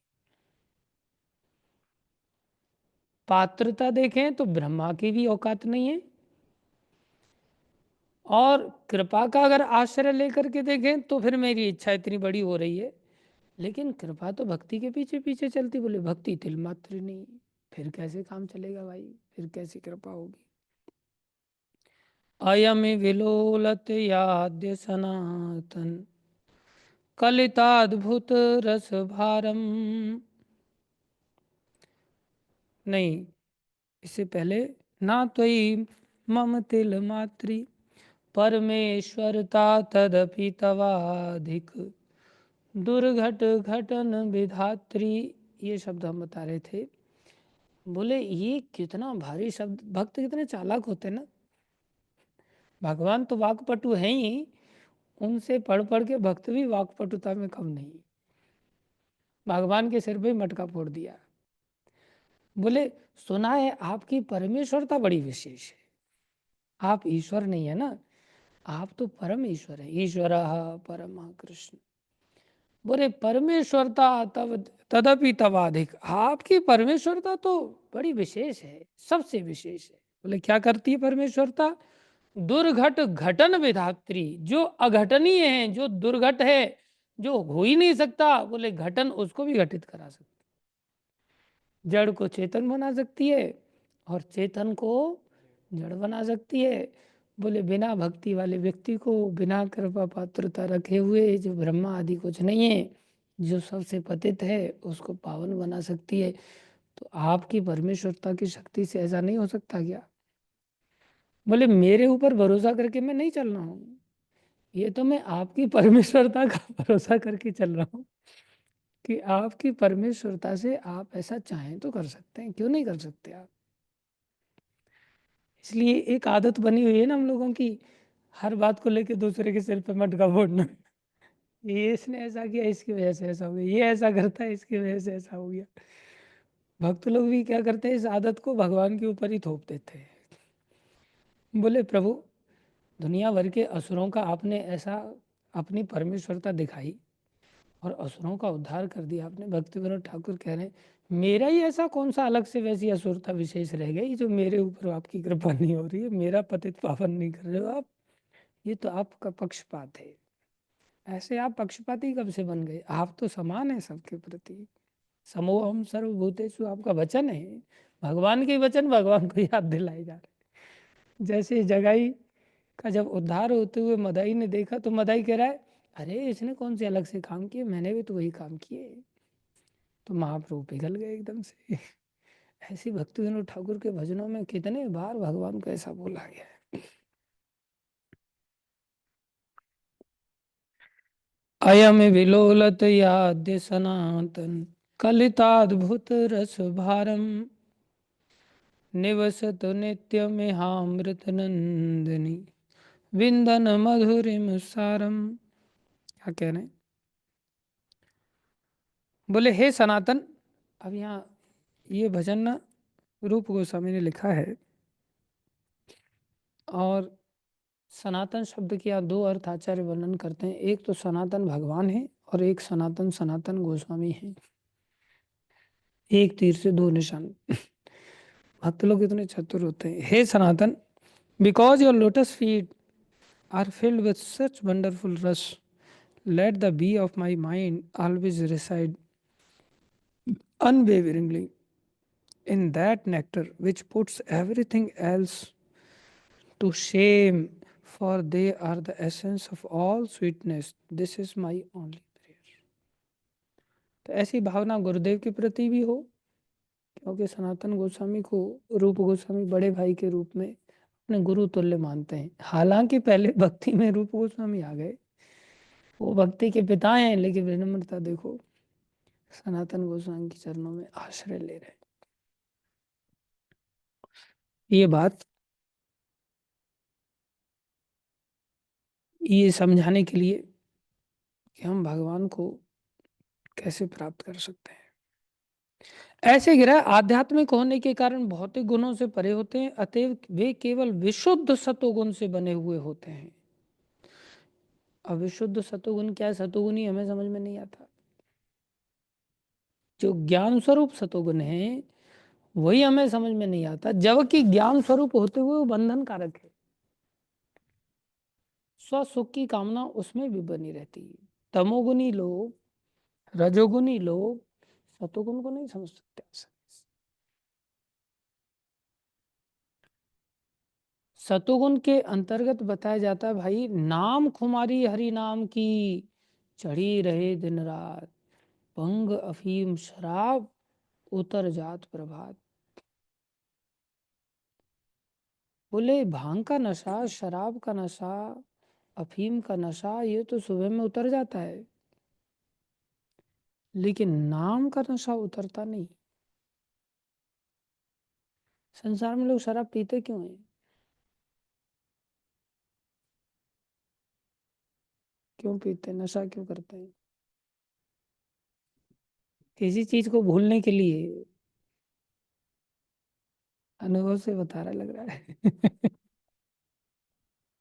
पात्रता देखें तो ब्रह्मा की भी औकात नहीं है, और कृपा का अगर आश्रय लेकर के देखें तो फिर मेरी इच्छा इतनी बड़ी हो रही है, लेकिन कृपा तो भक्ति के पीछे पीछे चलती। बोले भक्ति तिल मात्र नहीं, फिर कैसे काम चलेगा भाई, फिर कैसी कृपा होगी? अयमि विलोलत याद्य सनातन कलिताद्भुत रस भारम। नहीं, इससे पहले ना त्वयि मम तिल मात्री परमेश्वरता तदपि तवाधिक दुर्घट घटन विधात्री। ये शब्द हम बता रहे थे। बोले ये कितना भारी शब्द, भक्त कितने चालाक होते हैं ना। भगवान तो वाक्पटु हैं ही, उनसे पढ़ पढ़ के भक्त भी वाक्पटुता में कम नहीं। भगवान के सिर पे मटका फोड़ दिया। बोले सुना है आपकी परमेश्वरता बड़ी विशेष है। आप ईश्वर नहीं है ना, आप तो परम ईश्वर है। ईश्वर परम कृष्ण। बोले परमेश्वरता तब तदपि तवाधिक, आपकी परमेश्वरता तो बड़ी विशेष है, सबसे विशेष है। बोले क्या करती है परमेश्वरता? दुर्घट घटन विधात्री, जो अघटनीय है, जो दुर्घट है, जो हो ही नहीं सकता, बोले घटन उसको भी घटित करा सकती। जड़ को चेतन बना सकती है और चेतन को जड़ बना सकती है। बोले बिना भक्ति वाले व्यक्ति को, बिना कृपा पात्रता रखे हुए, जो ब्रह्मा आदि कुछ नहीं है, जो सबसे पतित है, उसको पावन बना सकती है। तो आपकी परमेश्वरता की शक्ति से ऐसा नहीं हो सकता क्या? बोले मेरे ऊपर भरोसा करके मैं नहीं चल रहा हूँ, ये तो मैं आपकी परमेश्वरता का भरोसा करके चल रहा हूँ कि आपकी परमेश्वरता से आप ऐसा चाहें तो कर सकते हैं, क्यों नहीं कर सकते आप? इसलिए एक आदत बनी हुई है ना हम लोगों की, हर बात को लेके दूसरे के सिर पे मटका फोड़ना। ये इसने ऐसा किया इसकी वजह से ऐसा हो गया, ये ऐसा करता है इसकी वजह से ऐसा हो गया। भक्त लोग भी क्या करते हैं, इस आदत को भगवान के ऊपर ही थोप देते हैं। बोले प्रभु दुनिया भर के असुरों का आपने ऐसा अपनी परमेश्वरता दिखाई और असुरों का उद्धार कर दिया आपने। भक्ति विनोद ठाकुर कह रहे हैं मेरा ही ऐसा कौन सा अलग से वैसी असुरता विशेष रह गई जो मेरे ऊपर आपकी कृपा नहीं हो रही है, मेरा पतित पावन नहीं कर रहे हो आप। ये तो आपका पक्षपात है। ऐसे आप पक्षपाती कब से बन गए? आप तो समान है सबके प्रति। समोहम सर्वभूतेषु आपका वचन है, भगवान के वचन भगवान को याद दिलाए जा रहे। जैसे जगाई का जब उद्धार होते हुए मदाई ने देखा तो मदाई कह रहा है अरे इसने कौन से अलग से काम किए, मैंने भी तो वही काम किए। तो महाप्रभु पिघल गए एकदम से। ऐसी भक्ति विनोद ठाकुर के भजनों में कितने बार भगवान को ऐसा बोला गया है। अयम विलोलत याद्य सनातन कलिताद्भुत रस भारम निवसत नित्य मेहामृत नंदिनी विंदन मधुरिम सारम। क्या कह रहे हैं? बोले हे सनातन। अब यहाँ ये भजन ना रूप गोस्वामी ने लिखा है, और सनातन शब्द के यहाँ दो अर्थ आचार्य वर्णन करते हैं। एक तो सनातन भगवान है और एक सनातन सनातन गोस्वामी है। एक तीर से दो निशान। भक्त लोग इतने चतुर होते हैं। हे Sanatan, because your lotus feet are filled with such wonderful ras, let the bee of my mind always reside unwaveringly in that nectar which puts everything else to shame, for they are the essence of all sweetness. This is my only prayer. तो ऐसी भावना गुरुदेव के प्रति भी हो, क्योंकि सनातन गोस्वामी को रूप गोस्वामी बड़े भाई के रूप में अपने गुरु तुल्य मानते हैं। हालांकि पहले भक्ति में रूप गोस्वामी आ गए, वो भक्ति के पिता हैं, लेकिन विनम्रता देखो, सनातन गोस्वामी के चरणों में आश्रय ले रहे हैं। ये बात ये समझाने के लिए कि हम भगवान को कैसे प्राप्त कर सकते हैं। ऐसे ग्रह आध्यात्मिक होने के कारण भौतिक गुणों से परे होते हैं, अतएव वे केवल विशुद्ध सतोगुण से बने हुए होते हैं। अब विशुद्ध सतोगुण क्या है? सतोगुण ही हमें समझ में नहीं आता। जो ज्ञान स्वरूप सतोगुण है वही हमें समझ में नहीं आता, जबकि ज्ञान स्वरूप होते हुए वो बंधन कारक है। स्व सुख की कामना उसमें भी बनी रहती है। तमोगुणी लोग, रजोगुणी लोग सतोगुण को नहीं समझ सकते। सतोगुण के अंतर्गत बताया जाता है भाई, नाम खुमारी हरि नाम की, चढ़ी रहे दिन रात, भंग अफीम शराब, उतर जात प्रभात। बोले भांग का नशा, शराब का नशा, अफीम का नशा, ये तो सुबह में उतर जाता है, लेकिन नाम का नशा उतरता नहीं। संसार में लोग शराब पीते क्यों हैं? क्यों पीते हैं? नशा क्यों करते हैं? किसी चीज को भूलने के लिए। अनुभव से बता रहा लग रहा है।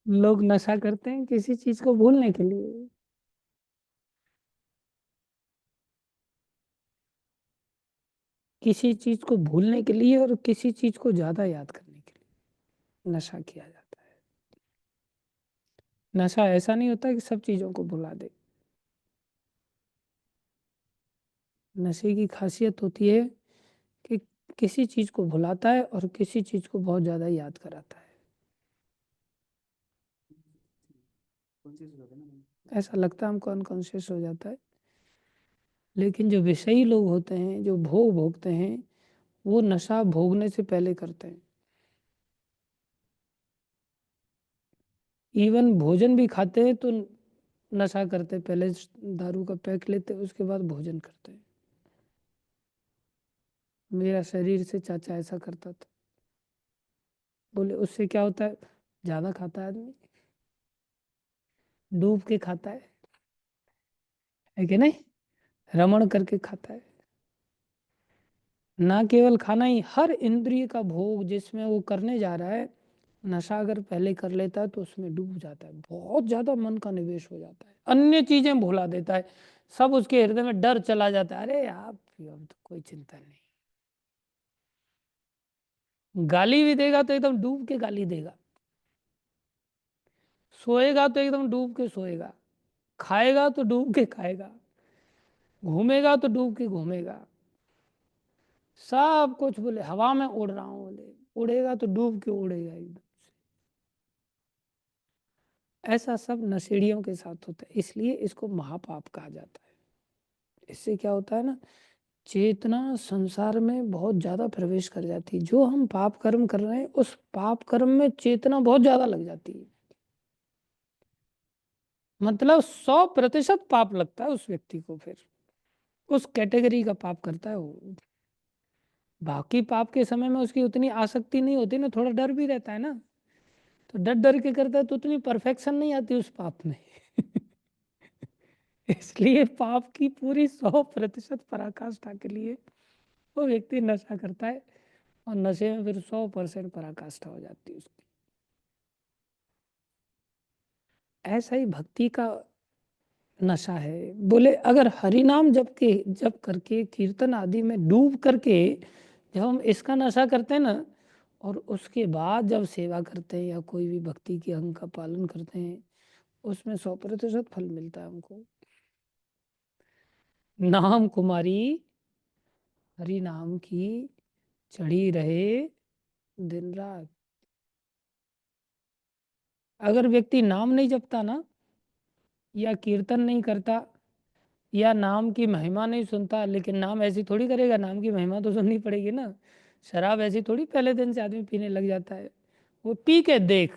लोग नशा करते हैं किसी चीज को भूलने के लिए। किसी चीज को भूलने के लिए और किसी चीज को ज्यादा याद करने के लिए नशा किया जाता है। नशा ऐसा नहीं होता कि सब चीजों को भुला दे। नशे की खासियत होती है कि किसी चीज को भुलाता है और किसी चीज को बहुत ज्यादा याद कराता है। ऐसा लगता है हमको अनकॉन्शियस हो जाता है, लेकिन जो विषयी लोग होते हैं, जो भोग भोगते हैं, वो नशा भोगने से पहले करते हैं। इवन भोजन भी खाते हैं तो नशा करते, पहले दारू का पैक लेते, उसके बाद भोजन करते हैं। मेरा शरीर से चाचा ऐसा करता था। बोले उससे क्या होता है? ज्यादा खाता है आदमी, डूब के खाता है कि नहीं? रमण करके खाता है। ना केवल खाना ही, हर इंद्रिय का भोग जिसमें वो करने जा रहा है, नशा अगर पहले कर लेता है तो उसमें डूब जाता है, बहुत ज्यादा मन का निवेश हो जाता है, अन्य चीजें भुला देता है, सब उसके हृदय में डर चला जाता है। अरे आप अब तो कोई चिंता नहीं। गाली भी देगा तो एकदम डूब के गाली देगा, सोएगा तो एकदम डूब के सोएगा, खाएगा तो डूब के खाएगा, घूमेगा तो डूब के घूमेगा, सब कुछ। बोले हवा में उड़ रहा हूँ, बोले उड़ेगा तो डूब के उड़ेगा एकदम। ऐसा सब नशेड़ियों के साथ होता है, इसलिए इसको महापाप कहा जाता है। इससे क्या होता है ना, चेतना संसार में बहुत ज्यादा प्रवेश कर जाती है। जो हम पाप कर्म कर रहे हैं, उस पाप कर्म में चेतना बहुत ज्यादा लग जाती है। मतलब 100% पाप लगता है उस व्यक्ति को, फिर उस कैटेगरी का पाप करता है वो। बाकी पाप के समय में उसकी उतनी आसक्ति नहीं होती ना, थोड़ा डर भी रहता है ना, तो डर डर के करता है, तो उतनी परफेक्शन नहीं आती उस पाप में। इसलिए पाप की पूरी 100% पराकाष्ठा के लिए वो व्यक्ति नशा करता है, और नशे में फिर 100% पराकाष्ठा हो जाती है उसकी। ऐसा ही भक्ति का नशा है। बोले अगर हरि नाम जप करके, कीर्तन आदि में डूब करके जब हम इसका नशा करते हैं ना, और उसके बाद जब सेवा करते हैं या कोई भी भक्ति के अंग का पालन करते हैं, उसमें 100% फल मिलता है हमको। नाम कुमारी हरि नाम की, चढ़ी रहे दिन रात। अगर व्यक्ति नाम नहीं जपता ना, या कीर्तन नहीं करता, या नाम की महिमा नहीं सुनता, लेकिन नाम ऐसी थोड़ी करेगा, नाम की महिमा तो सुननी पड़ेगी ना। शराब ऐसी थोड़ी पहले दिन से आदमी पीने लग जाता है। वो पी के देख,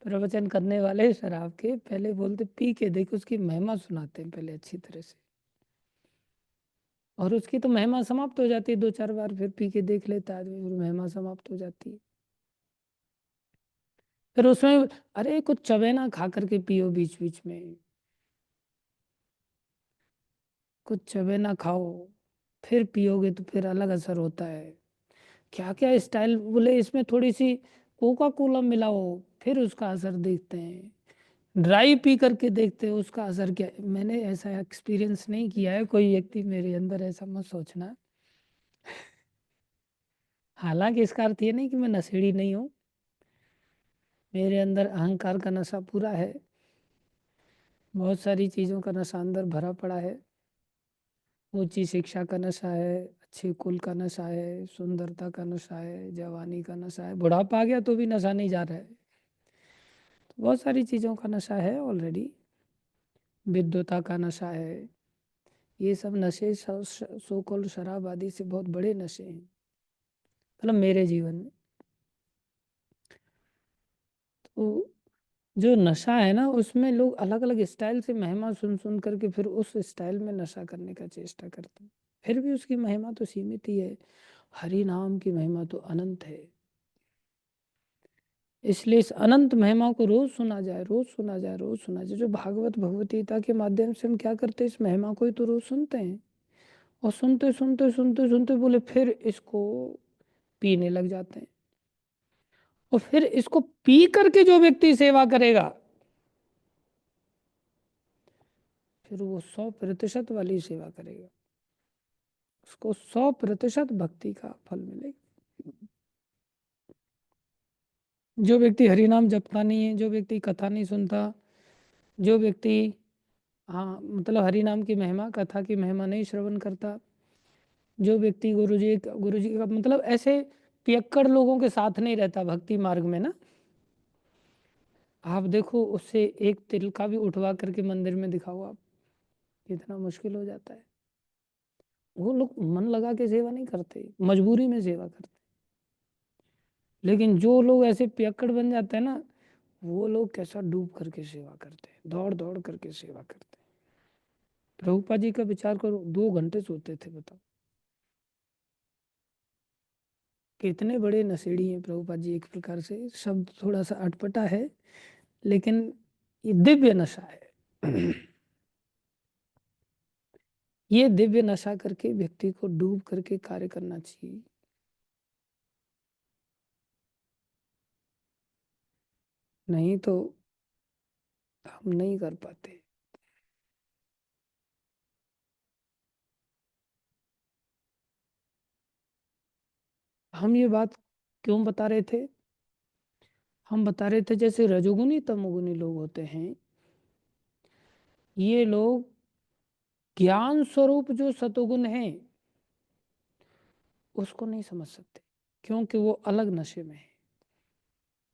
प्रवचन करने वाले शराब के पहले बोलते पी के देख, उसकी महिमा सुनाते हैं पहले अच्छी तरह से, और उसकी तो महिमा समाप्त हो जाती है 2-4 बार, फिर पी के देख लेता आदमी, फिर महिमा समाप्त हो जाती है। फिर उसमें अरे कुछ चवेना खा करके पियो बीच बीच में, कुछ चवेना खाओ, फिर पियोगे तो फिर अलग असर होता है। क्या क्या स्टाइल, बोले इसमें थोड़ी सी कोका कोला मिलाओ, फिर उसका असर देखते हैं। ड्राई पी करके देखते हैं उसका असर क्या है। मैंने ऐसा एक्सपीरियंस नहीं किया है, कोई व्यक्ति मेरे अंदर ऐसा मत सोचना। हालांकि इसका अर्थ ये नहीं कि मैं नशेड़ी नहीं हूँ, मेरे अंदर अहंकार का नशा पूरा है, बहुत सारी चीज़ों का नशा अंदर भरा पड़ा है। ऊंची शिक्षा का नशा है, अच्छे कुल का नशा है, सुंदरता का नशा है, जवानी का नशा है, बुढ़ापा आ गया तो भी नशा नहीं जा रहा है। तो बहुत सारी चीज़ों का नशा है ऑलरेडी, विद्वता का नशा है। ये सब नशे सो कॉल्ड शराब आदि से बहुत बड़े नशे हैं, मतलब मेरे जीवन में। तो जो नशा है ना, उसमें लोग अलग अलग स्टाइल से महिमा सुन सुन करके फिर उस स्टाइल में नशा करने का चेष्टा करते हैं। फिर भी उसकी महिमा तो सीमित ही है, हरि नाम की महिमा तो अनंत है। इसलिए इस अनंत महिमा को रोज सुना जाए, रोज सुना जाए, रोज सुना जाए। जो भागवत भगवत गीता के माध्यम से हम क्या करते हैं, इस महिमा को ही तो रोज सुनते हैं, और सुनते सुनते सुनते सुनते बोले फिर इसको पीने लग जाते हैं। और फिर इसको पी करके जो व्यक्ति सेवा करेगा, फिर वो 100% वाली सेवा करेगा, उसको 100% भक्ति का फल मिलेगा। जो व्यक्ति हरि नाम जपता नहीं है, जो व्यक्ति कथा नहीं सुनता, जो व्यक्ति हाँ मतलब हरि नाम की महिमा, कथा की महिमा नहीं श्रवण करता, जो व्यक्ति गुरुजी का मतलब ऐसे पियक्कड़ लोगों के साथ नहीं रहता भक्ति मार्ग में ना, आप देखो उससे एक तिल का भी उठवा करके मंदिर में दिखाओ आप, कितना मुश्किल हो जाता है। वो लोग मन लगा के सेवा नहीं करते, मजबूरी में सेवा करते। लेकिन जो लोग ऐसे पियक्कड़ बन जाते हैं ना, वो लोग कैसा डूब करके सेवा करते हैं, दौड़ दौड़ करके सेवा करते हैं। प्रभुपाद जी का विचार करो, 2 घंटे सोते थे, बताओ कितने बड़े नशेड़ी हैं प्रभुपाद जी। एक प्रकार से शब्द थोड़ा सा अटपटा है, लेकिन ये दिव्य नशा है। ये दिव्य नशा करके व्यक्ति को डूब करके कार्य करना चाहिए। नहीं तो हम नहीं कर पाते। हम ये बात क्यों बता रहे थे, हम बता रहे थे जैसे रजोगुनी तमोगुनी लोग होते हैं, ये लोग ज्ञान स्वरूप जो सतोगुण है उसको नहीं समझ सकते, क्योंकि वो अलग नशे में है।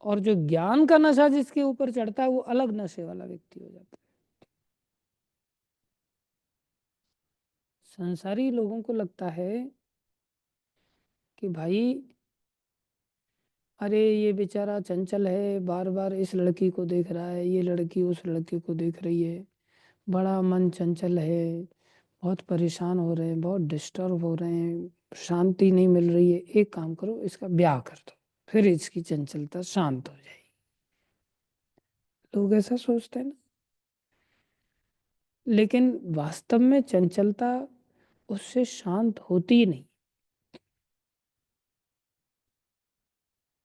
और जो ज्ञान का नशा जिसके ऊपर चढ़ता है वो अलग नशे वाला व्यक्ति हो जाता है। संसारी लोगों को लगता है कि भाई अरे ये बेचारा चंचल है, बार बार इस लड़की को देख रहा है, ये लड़की उस लड़के को देख रही है, बड़ा मन चंचल है, बहुत परेशान हो रहे हैं, बहुत डिस्टर्ब हो रहे हैं, शांति नहीं मिल रही है। एक काम करो, इसका ब्याह कर दो, फिर इसकी चंचलता शांत हो जाएगी। लोग ऐसा सोचते हैं ना, लेकिन वास्तव में चंचलता उससे शांत होती ही नहीं।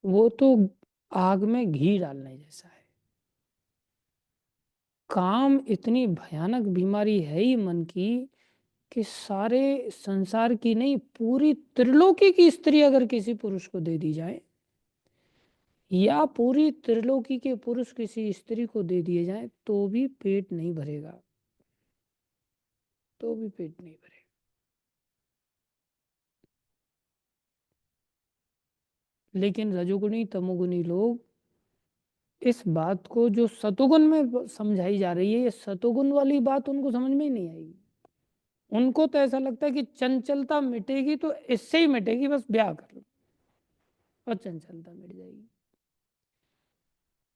वो तो आग में घी डालने जैसा है। काम इतनी भयानक बीमारी है ही मन की कि सारे संसार की नहीं, पूरी त्रिलोकी की स्त्री अगर किसी पुरुष को दे दी जाए, या पूरी त्रिलोकी के पुरुष किसी स्त्री को दे दिए जाए, तो भी पेट नहीं भरेगा, तो भी पेट नहीं भरेगा। लेकिन रजोगुणी तमोगुणी लोग इस बात को जो सतोगुण में समझाई जा रही है, ये सतोगुण वाली बात उनको समझ में ही नहीं आएगी। उनको तो ऐसा लगता है कि चंचलता मिटेगी तो इससे ही मिटेगी, बस ब्याह कर लो और चंचलता मिट जाएगी।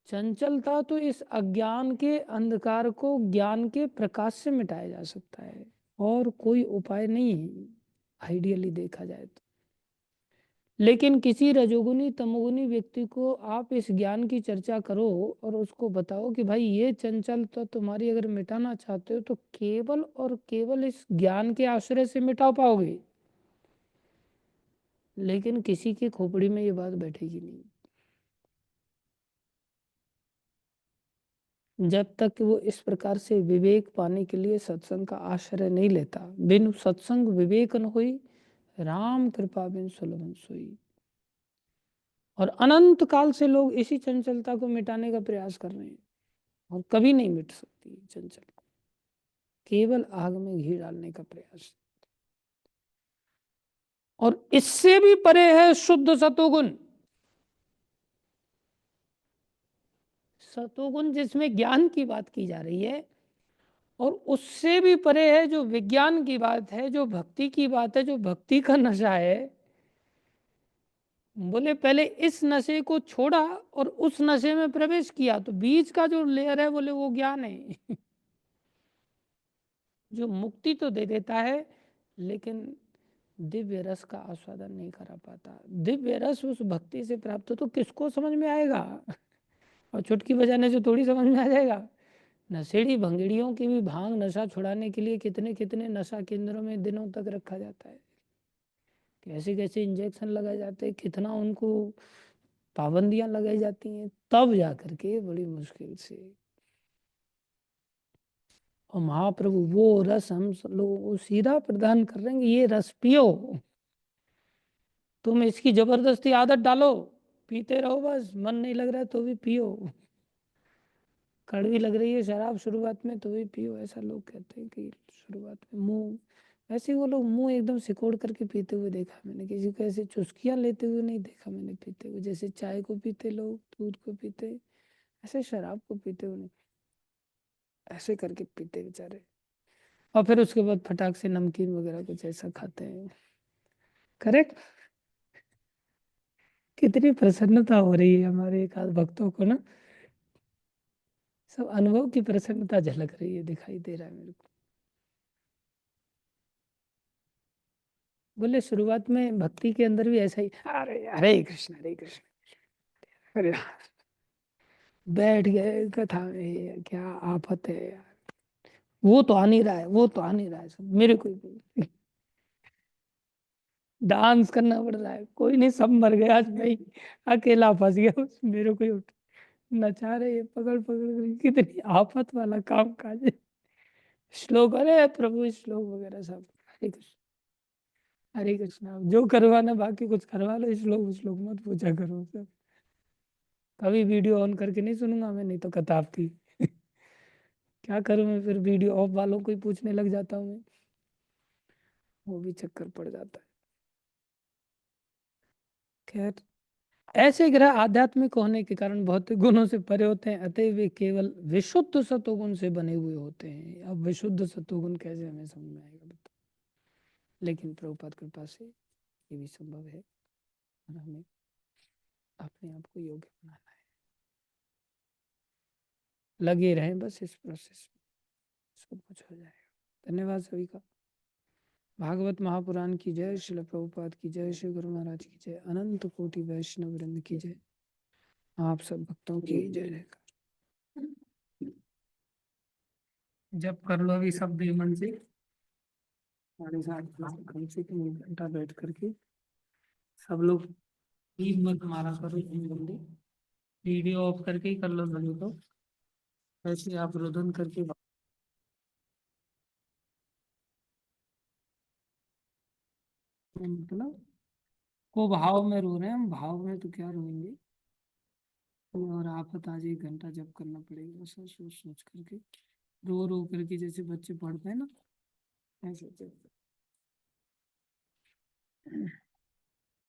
चंचलता तो इस अज्ञान के अंधकार को ज्ञान के प्रकाश से मिटाया जा सकता है, और कोई उपाय नहीं है आइडियली देखा जाए तो। लेकिन किसी रजोगुनी तमोगुनी व्यक्ति को आप इस ज्ञान की चर्चा करो और उसको बताओ कि भाई ये चंचलता तुम्हारी अगर मिटाना चाहते हो तो केवल और केवल इस ज्ञान के आश्रय से मिटा पाओगे। लेकिन किसी की खोपड़ी में ये बात बैठेगी नहीं। जब तक वो इस प्रकार से विवेक पाने के लिए सत्संग का आश्रय नहीं लेता। बिन सत्संग विवेक न होई, राम कृपा बिन सुलभन सोई। और अनंत काल से लोग इसी चंचलता को मिटाने का प्रयास कर रहे हैं, और कभी नहीं मिट सकती चंचल, केवल आग में घी डालने का प्रयास। और इससे भी परे है शुद्ध सतोगुण। सतोगुण जिसमें ज्ञान की बात की जा रही है, और उससे भी परे है जो विज्ञान की बात है, जो भक्ति की बात है, जो भक्ति का नशा है। बोले पहले इस नशे को छोड़ा और उस नशे में प्रवेश किया, तो बीच का जो लेयर है बोले वो ज्ञान है जो मुक्ति तो दे देता है, लेकिन दिव्य रस का आस्वादन नहीं करा पाता। दिव्य रस उस भक्ति से प्राप्त हो तो किसको समझ में आएगा और चुटकी बजाने से थोड़ी समझ में आ जाएगा। नशेड़ी भंगड़ियों की भी भांग नशा छुड़ाने के लिए कितने कितने नशा केंद्रों में दिनों तक रखा जाता है, कैसे कैसे इंजेक्शन लगाए जाते हैं, कितना उनको पाबंदियां लगाई जाती हैं, तब जाकर के बड़ी मुश्किल से। और महाप्रभु वो रस हम लोगों को सीधा प्रदान कर रहे हैं, ये रस पियो, तुम इसकी जबरदस्ती आदत डालो, पीते रहो बस, मन नहीं लग रहा है तो भी पियो, कड़वी लग रही है शराब शुरुआत में तो भी पियो। ऐसा लोग कहते हैं कि शुरुआत में मुंह, ऐसे वो लोग मुंह एकदम सिकोड़ करके पीते हुए देखा मैंने, किसी को ऐसे चुस्कियां लेते हुए नहीं देखा मैंने पीते हुए, जैसे चाय को पीते लोग, दूध को पीते, ऐसे शराब को पीते हुए नहीं, ऐसे करके पीते बेचारे। और फिर उसके बाद फटाक से नमकीन वगैरह कुछ ऐसा खाते हैं। करेक्ट। कितनी प्रसन्नता हो रही है हमारे एक आध भक्तों को ना, सब अनुभव की प्रसन्नता झलक रही है, दिखाई दे रहा है मेरे को। बोले शुरुआत में भक्ति के अंदर भी ऐसा ही, अरे हरे कृष्ण हरे कृष्ण, अरे बैठ गए कथा में, क्या आफत है यार, वो तो आ नहीं रहा है, वो तो आ नहीं रहा है, सब मेरे को ही डांस करना पड़ रहा है, कोई नहीं सब मर गया, आज मैं ही अकेला फंस गया, बस मेरे को ही उठ नचा रहे हैं, पकड़ पकड़ कर, कितनी आफत वाला काम काज है। श्लोक, अरे प्रभु श्लोक वगैरह सब, हरे कृष्ण हरे कृष्ण, जो करवाना बाकी कुछ करवा लो, श्लोक श्लोक मत पूछा करो सब। कभी वीडियो ऑन करके नहीं सुनूंगा मैं, नहीं तो कथा आपकी क्या करूं मैं, फिर वीडियो ऑफ वालों को ही पूछने लग जाता हूं मैं, वो भी चक्कर पड़ जाता है। खैर, ऐसे ग्रह आध्यात्मिक होने के कारण भौतिक गुणों से परे होते हैं, अतः वे केवल विशुद्ध सतोगुण से बने हुए होते हैं। अब विशुद्ध सतोगुण कैसे हमें समझ में आएगा बताओ, लेकिन प्रभुपाद कृपा से ये भी संभव है, और हमें अपने आप को योग्य बनाना है। लगे रहें बस इस प्रोसेस में, सब कुछ हो जाएगा। धन्यवाद सभी का। भागवत महापुराण की जय, श्रील प्रभुपाद की जय, श्री गुरु महाराज की जय, अनंत कोटि वैष्णव वृंद की जय, आप सब भक्तों की जय जयकार। जब कर लो अभी सब दिल मन से, 7:30 कम से कम 1 घंटा बैठ करके सब लोग, नींद मत मारा करो इतनी जल्दी, वीडियो ऑफ करके ही कर लो लगे तो, ऐसे आप रुदन करके मतलब को भाव में रो रहे हैं हम, भाव में तो क्या रोएंगे, और आफत आज 1 घंटा जब करना पड़ेगा, सोच सोच सोच करके, रो रो करके, जैसे बच्चे पढ़ते हैं ना, ऐसे